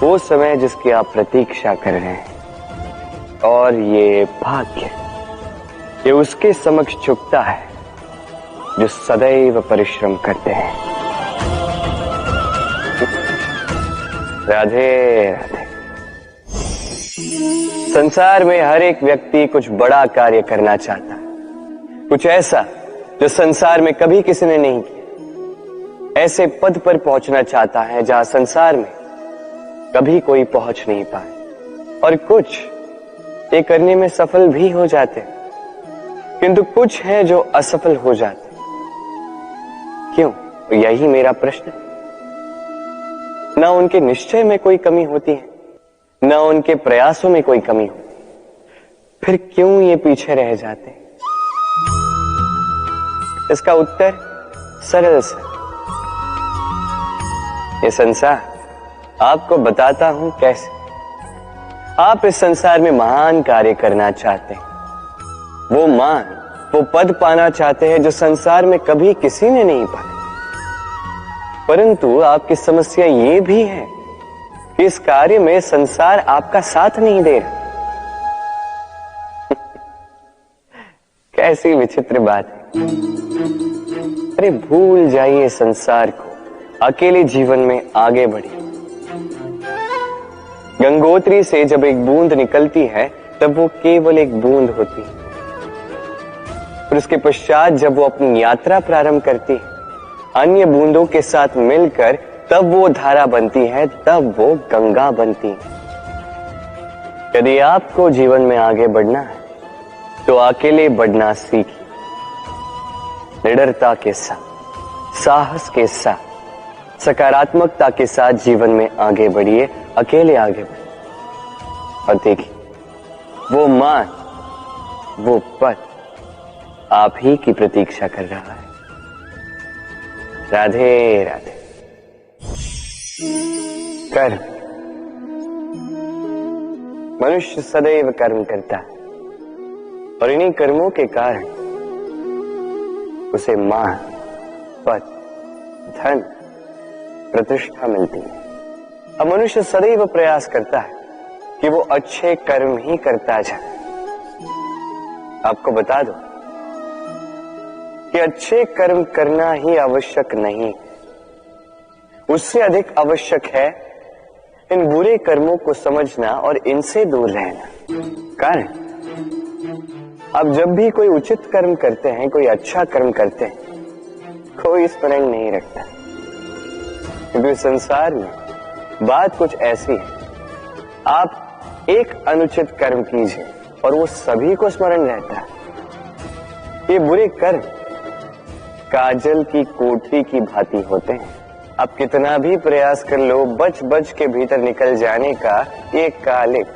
वो समय जिसकी आप प्रतीक्षा कर रहे हैं, और ये भाग्य ये उसके समक्ष झुकता है जो सदैव परिश्रम करते हैं। राधे राधे। संसार में हर एक व्यक्ति कुछ बड़ा कार्य करना चाहता है, कुछ ऐसा जो संसार में कभी किसी ने नहीं किया। ऐसे पद पर पहुंचना चाहता है जहां संसार में कभी कोई पहुंच नहीं पाए, और कुछ ये करने में सफल भी हो जाते हैं, किंतु कुछ है जो असफल हो जाते। क्यों? तो यही मेरा प्रश्न। ना उनके निश्चय में कोई कमी होती है, ना उनके प्रयासों में कोई कमी होती, फिर क्यों ये पीछे रह जाते हैं? इसका उत्तर सरल सा, ये संसार आपको बताता हूं कैसे। आप इस संसार में महान कार्य करना चाहते हैं, वो मान, वो पद पाना चाहते हैं जो संसार में कभी किसी ने नहीं पाया। परंतु आपकी समस्या ये भी है कि इस कार्य में संसार आपका साथ नहीं दे रहा। कैसी विचित्र बात है। अरे भूल जाइए संसार को, अकेले जीवन में आगे बढ़िए। गंगोत्री से जब एक बूंद निकलती है तब वो केवल एक बूंद होती है, और उसके पश्चात जब वो अपनी यात्रा प्रारंभ करती है अन्य बूंदों के साथ मिलकर, तब वो धारा बनती है, तब वो गंगा बनती है। यदि आपको जीवन में आगे बढ़ना है तो अकेले बढ़ना सीखिए। निडरता के साथ, साहस के साथ, सकारात्मकता के साथ जीवन में आगे बढ़िए, अकेले आगे बढ़िए, और देखिए वो मान, वो पद आप ही की प्रतीक्षा कर रहा है। राधे राधे। कर्म, मनुष्य सदैव कर्म करता है, और इन्हीं कर्मों के कारण उसे मान, पद, धन, प्रतिष्ठा मिलती है। अब मनुष्य सदैव प्रयास करता है कि वो अच्छे कर्म ही करता जाए। आपको बता दो कि अच्छे कर्म करना ही आवश्यक नहीं, उससे अधिक आवश्यक है इन बुरे कर्मों को समझना और इनसे दूर रहना। कारण अब जब भी कोई उचित कर्म करते हैं, कोई अच्छा कर्म करते हैं, कोई स्मरण नहीं रखता, क्योंकि संसार में बात कुछ ऐसी है, आप एक अनुचित कर्म कीजिए और वो सभी को स्मरण रहता है। ये बुरे कर्म काजल की कोठी की भांति होते हैं, आप कितना भी प्रयास कर लो, बच बच के भीतर निकल जाने का ये कालिक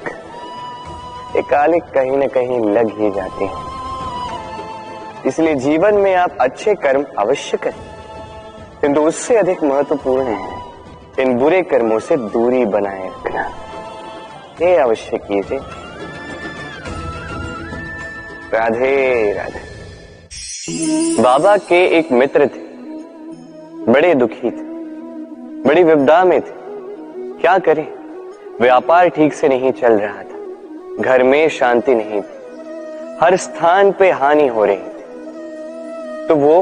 कहीं न कहीं लग ही जाते हैं। इसलिए जीवन में आप अच्छे कर्म अवश्य करें, किंतु उससे अधिक महत्वपूर्ण है इन बुरे कर्मों से दूरी बनाए रखना। ये अवश्य कीजिए। राधे राधे। बाबा के एक मित्र थे, बड़े दुखी थे, बड़ी विपदा में थे। क्या करें, व्यापार ठीक से नहीं चल रहा था, घर में शांति नहीं थी, हर स्थान पे हानि हो रही थी। तो वो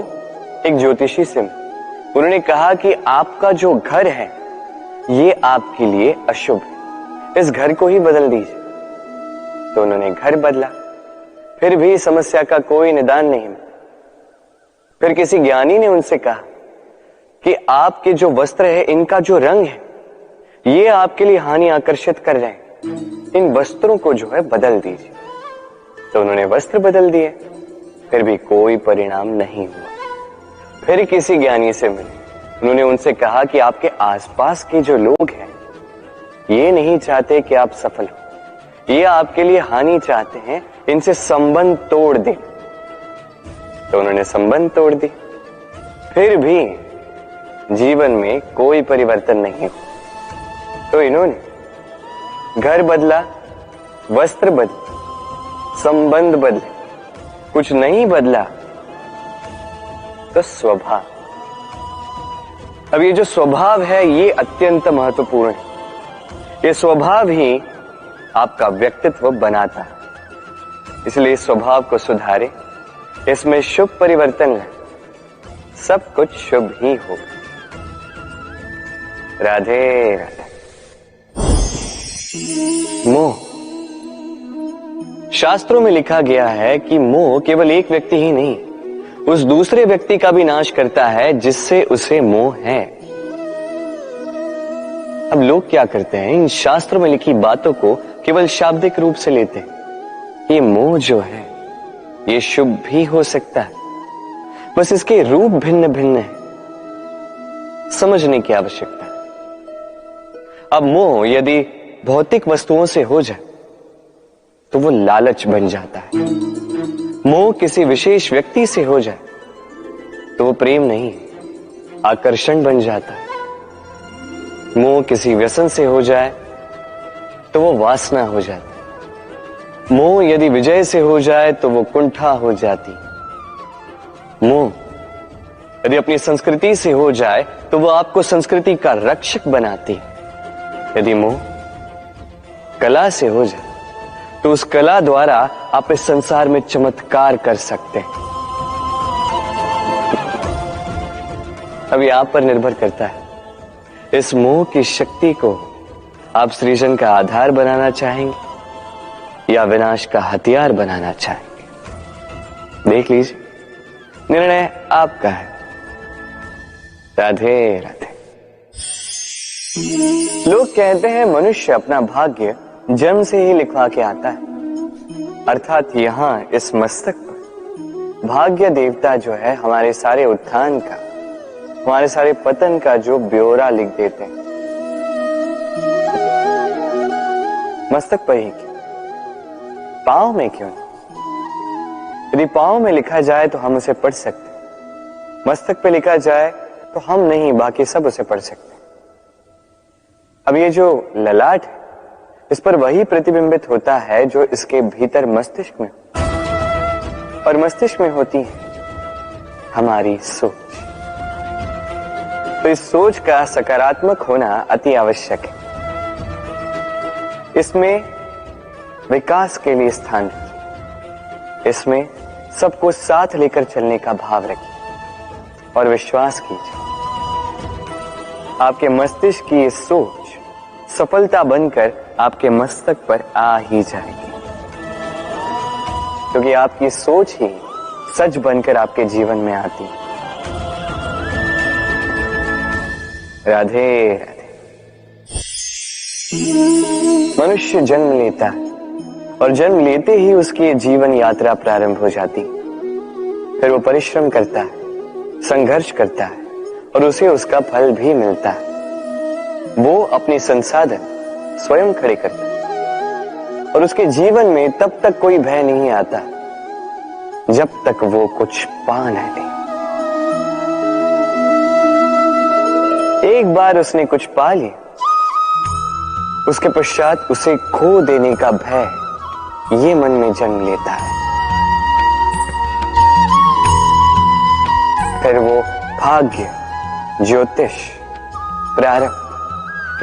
एक ज्योतिषी से मिले। उन्होंने कहा कि आपका जो घर है ये आपके लिए अशुभ है, इस घर को ही बदल दीजिए। तो उन्होंने घर बदला, फिर भी समस्या का कोई निदान नहीं मिला। फिर किसी ज्ञानी ने उनसे कहा कि आपके जो वस्त्र है, इनका जो रंग है, ये आपके लिए हानि आकर्षित कर रहे हैं, इन वस्त्रों को जो है बदल दीजिए। तो उन्होंने वस्त्र बदल दिए, फिर भी कोई परिणाम नहीं हुआ। फिर किसी ज्ञानी से मिले, उन्होंने उनसे कहा कि आपके आसपास के जो लोग हैं ये नहीं चाहते कि आप सफल हो, ये आपके लिए हानि चाहते हैं, इनसे संबंध तोड़ दें। तो उन्होंने संबंध तोड़ दी, फिर भी जीवन में कोई परिवर्तन नहीं हुआ। तो इन्होंने घर बदला, वस्त्र बदले, संबंध बदले, कुछ नहीं बदला तो स्वभाव। अब ये जो स्वभाव है ये अत्यंत महत्वपूर्ण है। ये स्वभाव ही आपका व्यक्तित्व बनाता है। इसलिए इस स्वभाव को सुधारे, इसमें शुभ परिवर्तन लाए, सब कुछ शुभ ही होगा। राधे राधे। मोह। शास्त्रों में लिखा गया है कि मोह केवल एक व्यक्ति ही नहीं, उस दूसरे व्यक्ति का भी नाश करता है जिससे उसे मोह है। अब लोग क्या करते हैं, इन शास्त्रों में लिखी बातों को केवल शाब्दिक रूप से लेते हैं। ये मोह जो है ये शुभ भी हो सकता है, बस इसके रूप भिन्न भिन्न है, समझने की आवश्यकता है। अब मोह यदि भौतिक वस्तुओं से हो जाए तो वो लालच बन जाता है। मोह किसी विशेष व्यक्ति से हो जाए तो वो प्रेम नहीं, आकर्षण बन जाता है। मोह किसी व्यसन से हो जाए तो वो वासना हो जाती। मोह यदि विजय से हो जाए तो वो कुंठा हो जाती। मोह यदि अपनी संस्कृति से हो जाए तो वो आपको संस्कृति का रक्षक बनाती। यदि मोह कला से हो जाए तो उस कला द्वारा आप इस संसार में चमत्कार कर सकते हैं। अभी आप पर निर्भर करता है, इस मोह की शक्ति को आप सृजन का आधार बनाना चाहेंगे या विनाश का हथियार बनाना चाहेंगे, देख लीजिए, निर्णय आपका है। राधे राधे। लोग कहते हैं मनुष्य अपना भाग्य जन्म से ही लिखवा के आता है, अर्थात यहां इस मस्तक पर भाग्य देवता जो है हमारे सारे उत्थान का, हमारे सारे पतन का जो ब्यौरा लिख देते हैं। मस्तक पर ही क्यों, पांव में क्यों नहीं? यदि पांव में लिखा जाए तो हम उसे पढ़ सकते, मस्तक पे लिखा जाए तो हम नहीं, बाकी सब उसे पढ़ सकते। अब ये जो ललाट है इस पर वही प्रतिबिंबित होता है जो इसके भीतर मस्तिष्क में, और मस्तिष्क में होती है हमारी सोच। तो इस सोच का सकारात्मक होना अति आवश्यक है। इसमें विकास के लिए स्थान रखिए, इसमें सबको साथ लेकर चलने का भाव रखिए और विश्वास कीजिए आपके मस्तिष्क की ये सोच सफलता बनकर आपके मस्तक पर आ ही जाएगी, क्योंकि आपकी सोच ही सच बनकर आपके जीवन में आती है। राधे राधे। मनुष्य जन्म लेता है और जन्म लेते ही उसकी जीवन यात्रा प्रारंभ हो जाती, फिर वो परिश्रम करता है, संघर्ष करता है और उसे उसका फल भी मिलता है। वो अपने संसाधन स्वयं खड़े करता है और उसके जीवन में तब तक कोई भय नहीं आता जब तक वो कुछ पा न ले। एक बार उसने कुछ पा लिया, उसके पश्चात उसे खो देने का भय ये मन में जन्म लेता है। फिर वो भाग्य, ज्योतिष, प्रारब्ध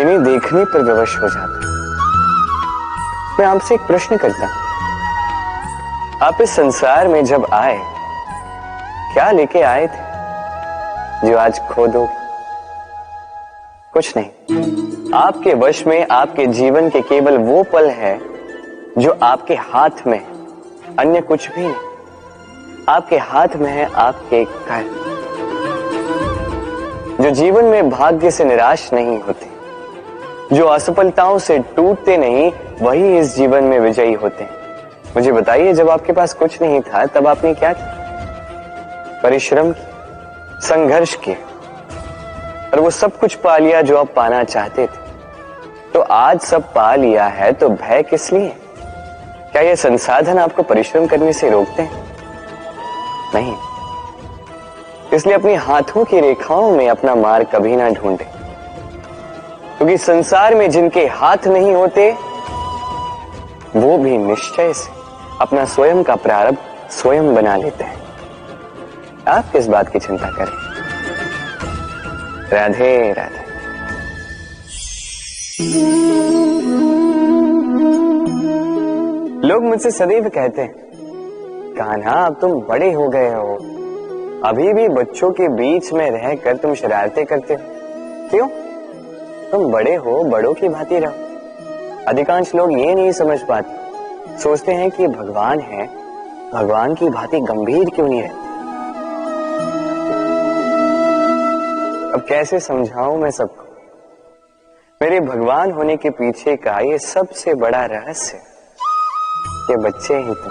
इन्हें देखने पर विवश हो जाता। मैं आपसे एक प्रश्न करता हूं, आप इस संसार में जब आए क्या लेके आए थे जो आज खो दोगे? कुछ नहीं। आपके वश में आपके जीवन के केवल वो पल है जो आपके हाथ में, अन्य कुछ भी नहीं। आपके हाथ में है आपके कर्म, जो जीवन में भाग्य से निराश नहीं होते, जो असफलताओं से टूटते नहीं, वही इस जीवन में विजयी होते हैं। मुझे बताइए, जब आपके पास कुछ नहीं था तब आपने क्या किया? परिश्रम किया, संघर्ष किया और वो सब कुछ पा लिया जो आप पाना चाहते थे। तो आज सब पा लिया है तो भय किस लिए? क्या ये संसाधन आपको परिश्रम करने से रोकते हैं? नहीं। इसलिए अपने हाथों की रेखाओं में अपना मार्ग कभी ना ढूंढे, क्योंकि संसार में जिनके हाथ नहीं होते वो भी निश्चय से अपना स्वयं का प्रारब्ध स्वयं बना लेते हैं। आप किस बात की चिंता करें? राधे राधे। लोग मुझसे सदैव कहते हैं, कान्हा अब तुम बड़े हो गए हो, अभी भी बच्चों के बीच में रहकर तुम शरारतें करते हो। क्यों? तुम बड़े हो, बड़ों की भांति रहो। अधिकांश लोग ये नहीं समझ पाते, सोचते हैं कि भगवान है, भगवान की भांति गंभीर क्यों नहीं रहते। अब कैसे समझाऊं मैं सबको? मेरे भगवान होने के पीछे का ये सबसे बड़ा रहस्य, ये बच्चे ही तो।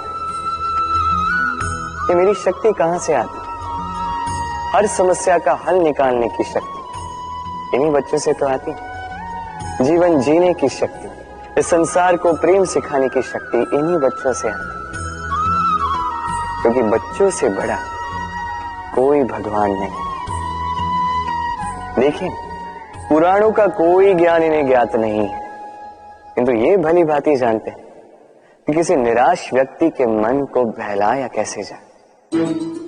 ये मेरी शक्ति कहां से आती? हर समस्या का हल निकालने की शक्ति इन्हीं बच्चों से तो आती। जीवन जीने की शक्ति, इस संसार को प्रेम सिखाने की शक्ति इन्हीं बच्चों से आती। क्योंकि बच्चों से बड़ा कोई भगवान नहीं। देखिए, पुराणों का कोई ज्ञान इन्हें ज्ञात नहीं है, किंतु ये भली भांति जानते हैं कि किसी निराश व्यक्ति के मन को बहलाया कैसे जाए,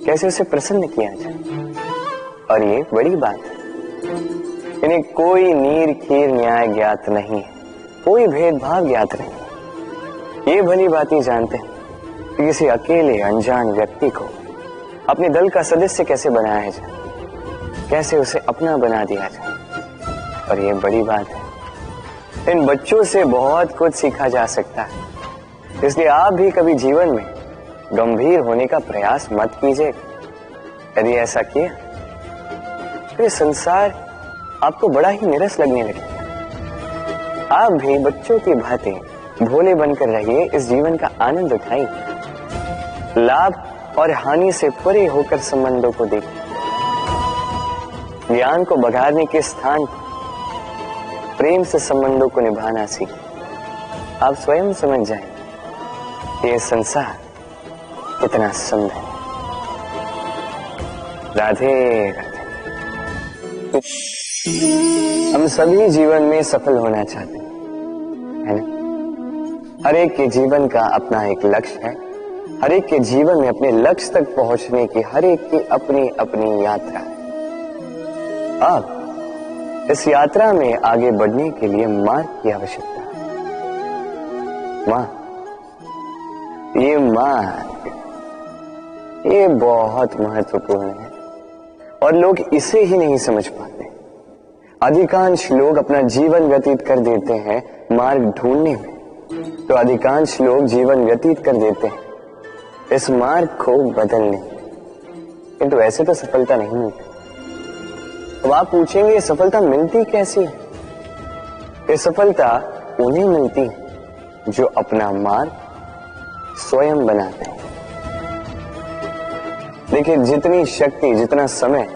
कैसे उसे प्रसन्न किया जाए। और ये बड़ी बात है, इन्हें कोई नीर खीर न्याय ज्ञात नहीं है, कोई भेदभाव ज्ञात नहीं। ये भली भांति जानते हैं कि किसी अकेले अनजान व्यक्ति को अपने दल का सदस्य कैसे बनाया जाए, कैसे उसे अपना बना दिया जाए। और ये बड़ी बात है, इन बच्चों से बहुत कुछ सीखा जा सकता है। इसलिए आप भी कभी जीवन में गंभीर होने का प्रयास मत कीजिए। यदि ऐसा किया तो संसार आपको बड़ा ही निरस लगने लगेगा। आप भी बच्चों की भांति भोले बनकर रहिए, इस जीवन का आनंद उठाइए, लाभ और हानि से परे होकर संबंधों को देखिए। ज्ञान को बघारने के स्थान प्रेम से संबंधों को निभाना सीखिए। आप स्वयं समझ जाएंगे ये संसार कितना सुंदर है। राधे राधे। हम सभी जीवन में सफल होना चाहते हैं, है ना? हर एक के जीवन का अपना एक लक्ष्य है। हर एक के जीवन में अपने लक्ष्य तक पहुंचने की हर एक की अपनी अपनी यात्रा है। अब इस यात्रा में आगे बढ़ने के लिए मार्ग की आवश्यकता है। ये मार्ग ये बहुत महत्वपूर्ण है और लोग इसे ही नहीं समझ पाते। अधिकांश लोग अपना जीवन व्यतीत कर देते हैं मार्ग ढूंढने में, तो अधिकांश लोग जीवन व्यतीत कर देते हैं इस मार्ग को बदलने में। किंतु ऐसे तो सफलता नहीं मिलती। अब आप पूछेंगे ये सफलता मिलती कैसी है? ये सफलता उन्हें मिलती है जो अपना मार्ग स्वयं बनाते हैं। देखिए, जितनी शक्ति, जितना समय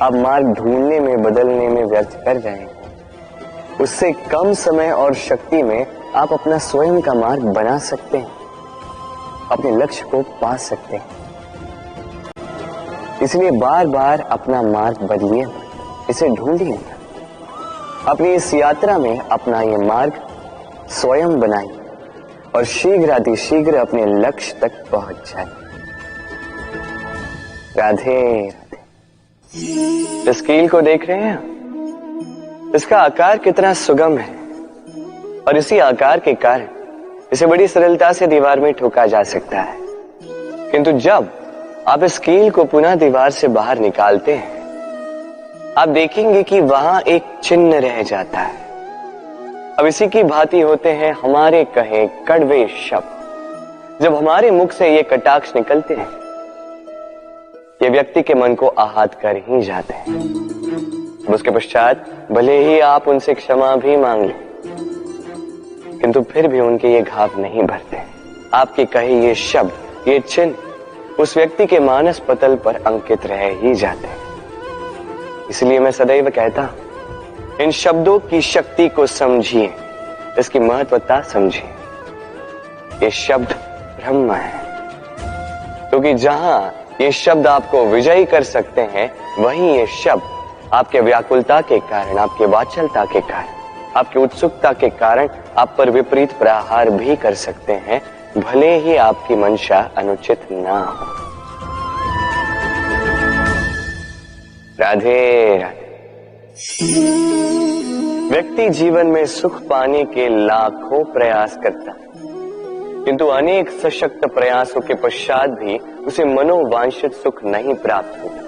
आप मार्ग ढूंढने में, बदलने में व्यर्थ कर रहे हैं, उससे कम समय और शक्ति में आप अपना स्वयं का मार्ग बना सकते हैं, अपने लक्ष्य को पा सकते हैं। इसलिए बार बार अपना मार्ग बदलिए, इसे ढूंढिए। अपनी इस यात्रा में अपना ये मार्ग स्वयं बनाइए और शीघ्र अपने लक्ष्य तक पहुंच जाए। राधे राधे। इस कील को देख रहे हैं? इसका आकार कितना सुगम है और इसी आकार के कारण इसे बड़ी सरलता से दीवार में ठोका जा सकता है। किंतु जब आप इस कील को पुनः दीवार से बाहर निकालते हैं, आप देखेंगे कि वहां एक चिन्ह रह जाता है। अब इसी की भांति होते हैं हमारे कहे कड़वे शब्द। जब हमारे मुख से ये कटाक्ष निकलते हैं, ये व्यक्ति के मन को आहत कर ही जाते हैं। उसके पश्चात भले ही आप उनसे क्षमा भी मांग लें, किंतु फिर भी उनके ये घाव नहीं भरते। आपके कहे ये शब्द, ये चिन्ह उस व्यक्ति के मानस पटल पर अंकित रह ही जाते हैं। इसलिए मैं सदैव कहता हूं, इन शब्दों की शक्ति को समझिए, इसकी महत्वता समझिए। ये शब्द ब्रह्म है, क्योंकि जहां ये शब्द आपको विजयी कर सकते हैं, वहीं ये शब्द आपके व्याकुलता के कारण, आपके वाचलता के कारण, आपकी उत्सुकता के कारण आप पर विपरीत प्रहार भी कर सकते हैं, भले ही आपकी मंशा अनुचित ना हो। राधे राधे। व्यक्ति जीवन में सुख पाने के लाखों प्रयास करता है, किंतु अनेक सशक्त प्रयासों के पश्चात भी उसे मनोवांछित सुख नहीं प्राप्त होता।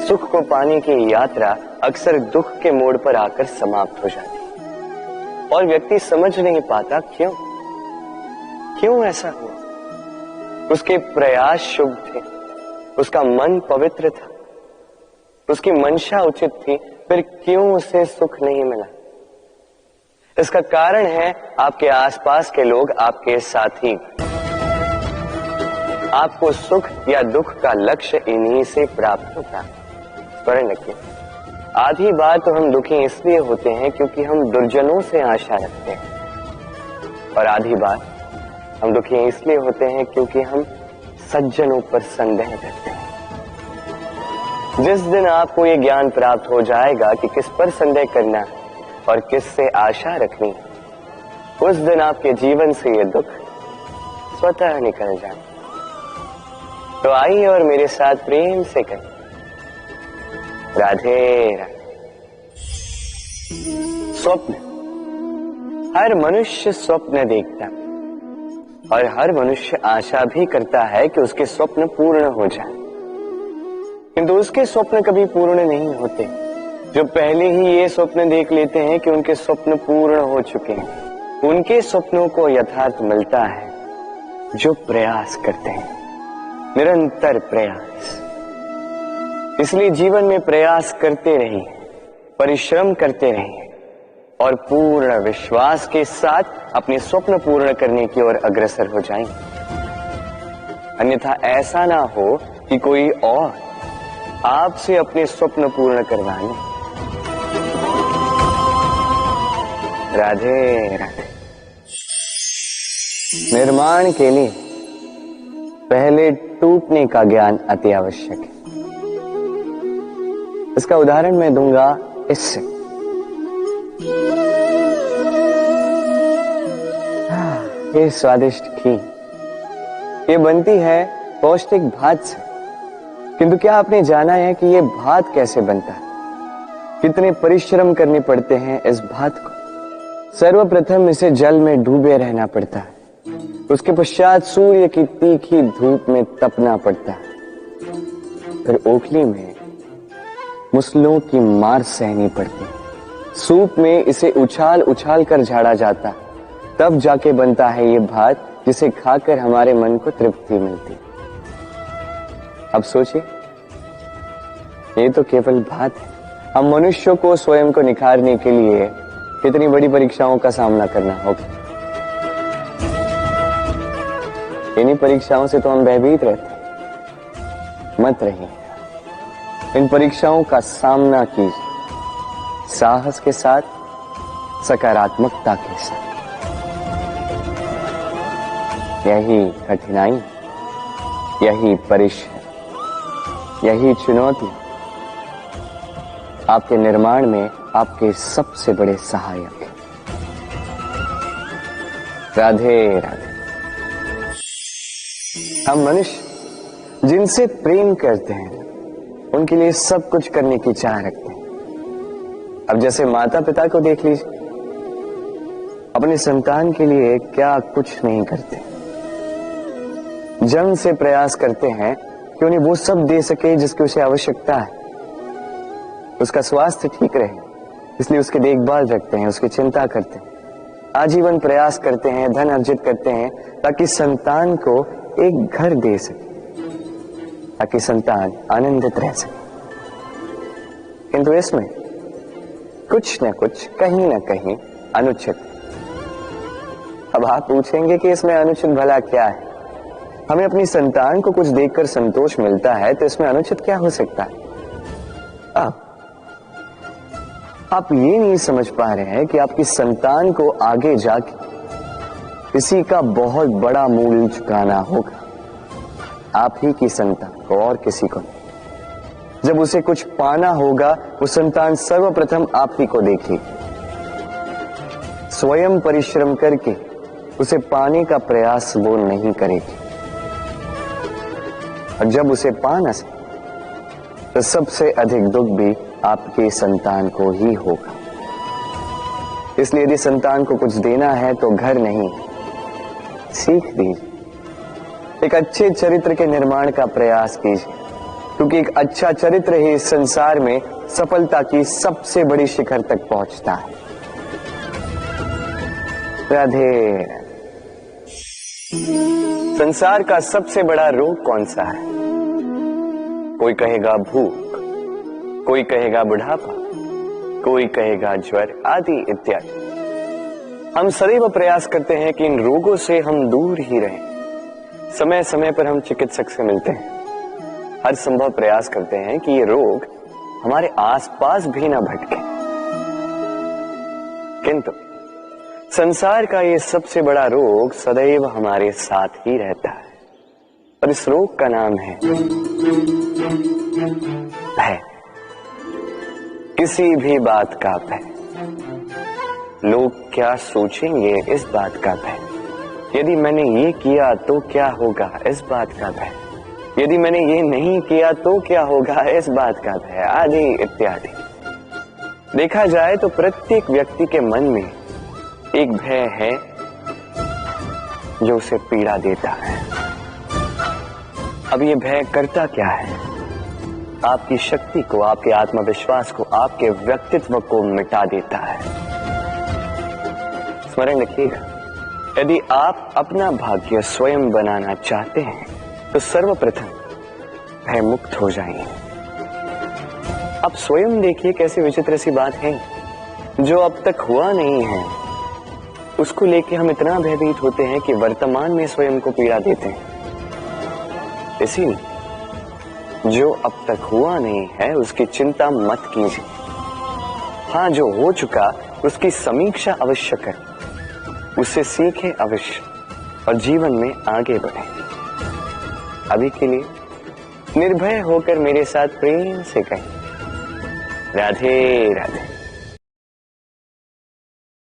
सुख को पाने की यात्रा अक्सर दुख के मोड़ पर आकर समाप्त हो जाती है और व्यक्ति समझ नहीं पाता क्यों ऐसा हुआ। उसके प्रयास शुभ थे, उसका मन पवित्र था, उसकी मंशा उचित थी, फिर क्यों उसे सुख नहीं मिला? इसका कारण है आपके आसपास के लोग, आपके साथी। आपको सुख या दुख का लक्ष्य इन्हीं से प्राप्त होता है। स्मरण रखिए, आधी बार तो हम दुखी इसलिए होते हैं क्योंकि हम दुर्जनों से आशा रखते हैं, और आधी बार हम दुखी इसलिए होते हैं क्योंकि हम सज्जनों पर संदेह करते हैं। जिस दिन आपको ये ज्ञान प्राप्त हो जाएगा कि किस पर संदेह करना है और किस से आशा रखनी है, उस दिन आपके जीवन से ये दुख स्वतः निकल जाए। तो आइए और मेरे साथ प्रेम से कहें, राधे राधे। स्वप्न, हर मनुष्य स्वप्न देखता है और हर मनुष्य आशा भी करता है कि उसके स्वप्न पूर्ण हो जाए, किंतु उसके स्वप्न कभी पूर्ण नहीं होते। जो पहले ही ये स्वप्न देख लेते हैं कि उनके स्वप्न पूर्ण हो चुके हैं, उनके स्वप्नों को यथार्थ मिलता है जो प्रयास करते हैं, निरंतर प्रयास। इसलिए जीवन में प्रयास करते रहिए, परिश्रम करते रहिए और पूर्ण विश्वास के साथ अपने स्वप्न पूर्ण करने की ओर अग्रसर हो जाएंगे। अन्यथा ऐसा ना हो कि कोई और आपसे अपने स्वप्न पूर्ण करवाए। राधे राधे। निर्माण के लिए पहले टूटने का ज्ञान अति आवश्यक है। इसका उदाहरण मैं दूंगा इससे। ये स्वादिष्ट खीर ये बनती है पौष्टिक भात से, किंतु क्या आपने जाना है कि ये भात कैसे बनता है? कितने परिश्रम करने पड़ते हैं इस भात को। सर्वप्रथम इसे जल में डूबे रहना पड़ता है, उसके पश्चात सूर्य की तीखी धूप में तपना पड़ता है, फिर ओखली में मुसलों की मार सहनी पड़ती है, सूप में इसे उछाल उछाल कर झाड़ा जाता है, तब जाके बनता है ये भात जिसे खाकर हमारे मन को तृप्ति मिलती है। अब सोचिए, ये तो केवल भात है। हम मनुष्यों को स्वयं को निखारने के लिए कितनी बड़ी परीक्षाओं का सामना करना होगा। इन्हीं परीक्षाओं से तो हम भयभीत रहते हैं। मत रहिए, इन परीक्षाओं का सामना कीजिए साहस के साथ, सकारात्मकता के साथ। यही कठिनाई, यही परिश्रम, यही चुनौती आपके निर्माण में आपके सबसे बड़े सहायक हैं। राधे राधे। हम मनुष्य जिनसे प्रेम करते हैं उनके लिए सब कुछ करने की चाह रखते हैं। अब जैसे माता पिता को देख लीजिए, अपने संतान के लिए क्या कुछ नहीं करते, जन्म से प्रयास करते हैं कि उन्हें वो सब दे सके जिसकी उसे आवश्यकता है, उसका स्वास्थ्य ठीक रहे, इसलिए उसकी देखभाल रखते हैं, उसकी चिंता करते हैं, आजीवन प्रयास करते हैं, धन अर्जित करते हैं ताकि संतान को एक घर दे सके, ताकि संतान आनंदित रह सके। किंतु इसमें कुछ न कुछ, कहीं ना कहीं अनुचित। अब आप पूछेंगे कि इसमें अनुचित भला क्या है? हमें अपनी संतान को कुछ देखकर संतोष मिलता है, तो इसमें अनुचित क्या हो सकता है? आप ये नहीं समझ पा रहे हैं कि आपकी संतान को आगे जाके किसी का बहुत बड़ा मूल्य चुकाना होगा। आप ही की संतान को, और किसी को नहीं। जब उसे कुछ पाना होगा, वो संतान सर्वप्रथम आप ही को देखेगी, स्वयं परिश्रम करके उसे पाने का प्रयास वो नहीं करेगी। और जब उसे पा न सके तो सबसे अधिक दुख भी आपके संतान को ही होगा। इसलिए यदि संतान को कुछ देना है तो घर नहीं, सीख दीजिए। एक अच्छे चरित्र के निर्माण का प्रयास कीजिए, क्योंकि एक अच्छा चरित्र ही इस संसार में सफलता की सबसे बड़ी शिखर तक पहुंचता है। राधे। संसार का सबसे बड़ा रोग कौन सा है? कोई कहेगा भूख, कोई कहेगा बुढ़ापा, कोई कहेगा ज्वर आदि इत्यादि। हम सदैव प्रयास करते हैं कि इन रोगों से हम दूर ही रहें। समय समय पर हम चिकित्सक से मिलते हैं, हर संभव प्रयास करते हैं कि ये रोग हमारे आसपास भी ना भटके, किंतु संसार का ये सबसे बड़ा रोग सदैव हमारे साथ ही रहता है, और इस रोग का नाम है भय। किसी भी बात का भय। लोग क्या सोचेंगे इस बात का भय। यदि मैंने ये किया तो क्या होगा इस बात का भय। यदि मैंने ये नहीं किया तो क्या होगा इस बात का भय, आदि इत्यादि। देखा जाए तो प्रत्येक व्यक्ति के मन में एक भय है जो उसे पीड़ा देता है। अब ये भय करता क्या है? आपकी शक्ति को, आपके आत्मविश्वास को, आपके व्यक्तित्व को मिटा देता है। स्मरण रखिएगा, यदि आप अपना भाग्य स्वयं बनाना चाहते हैं तो सर्वप्रथम भय मुक्त हो जाइए। आप स्वयं देखिए कैसी विचित्र सी बात है, जो अब तक हुआ नहीं है उसको लेके हम इतना भयभीत होते हैं कि वर्तमान में स्वयं को पीड़ा देते हैं। इसीलिए जो अब तक हुआ नहीं है उसकी चिंता मत कीजिए। हाँ, जो हो चुका उसकी समीक्षा अवश्य करें, उससे सीखें अवश्य और जीवन में आगे बढ़ें। अभी के लिए निर्भय होकर मेरे साथ प्रेम से कहें, राधे राधे।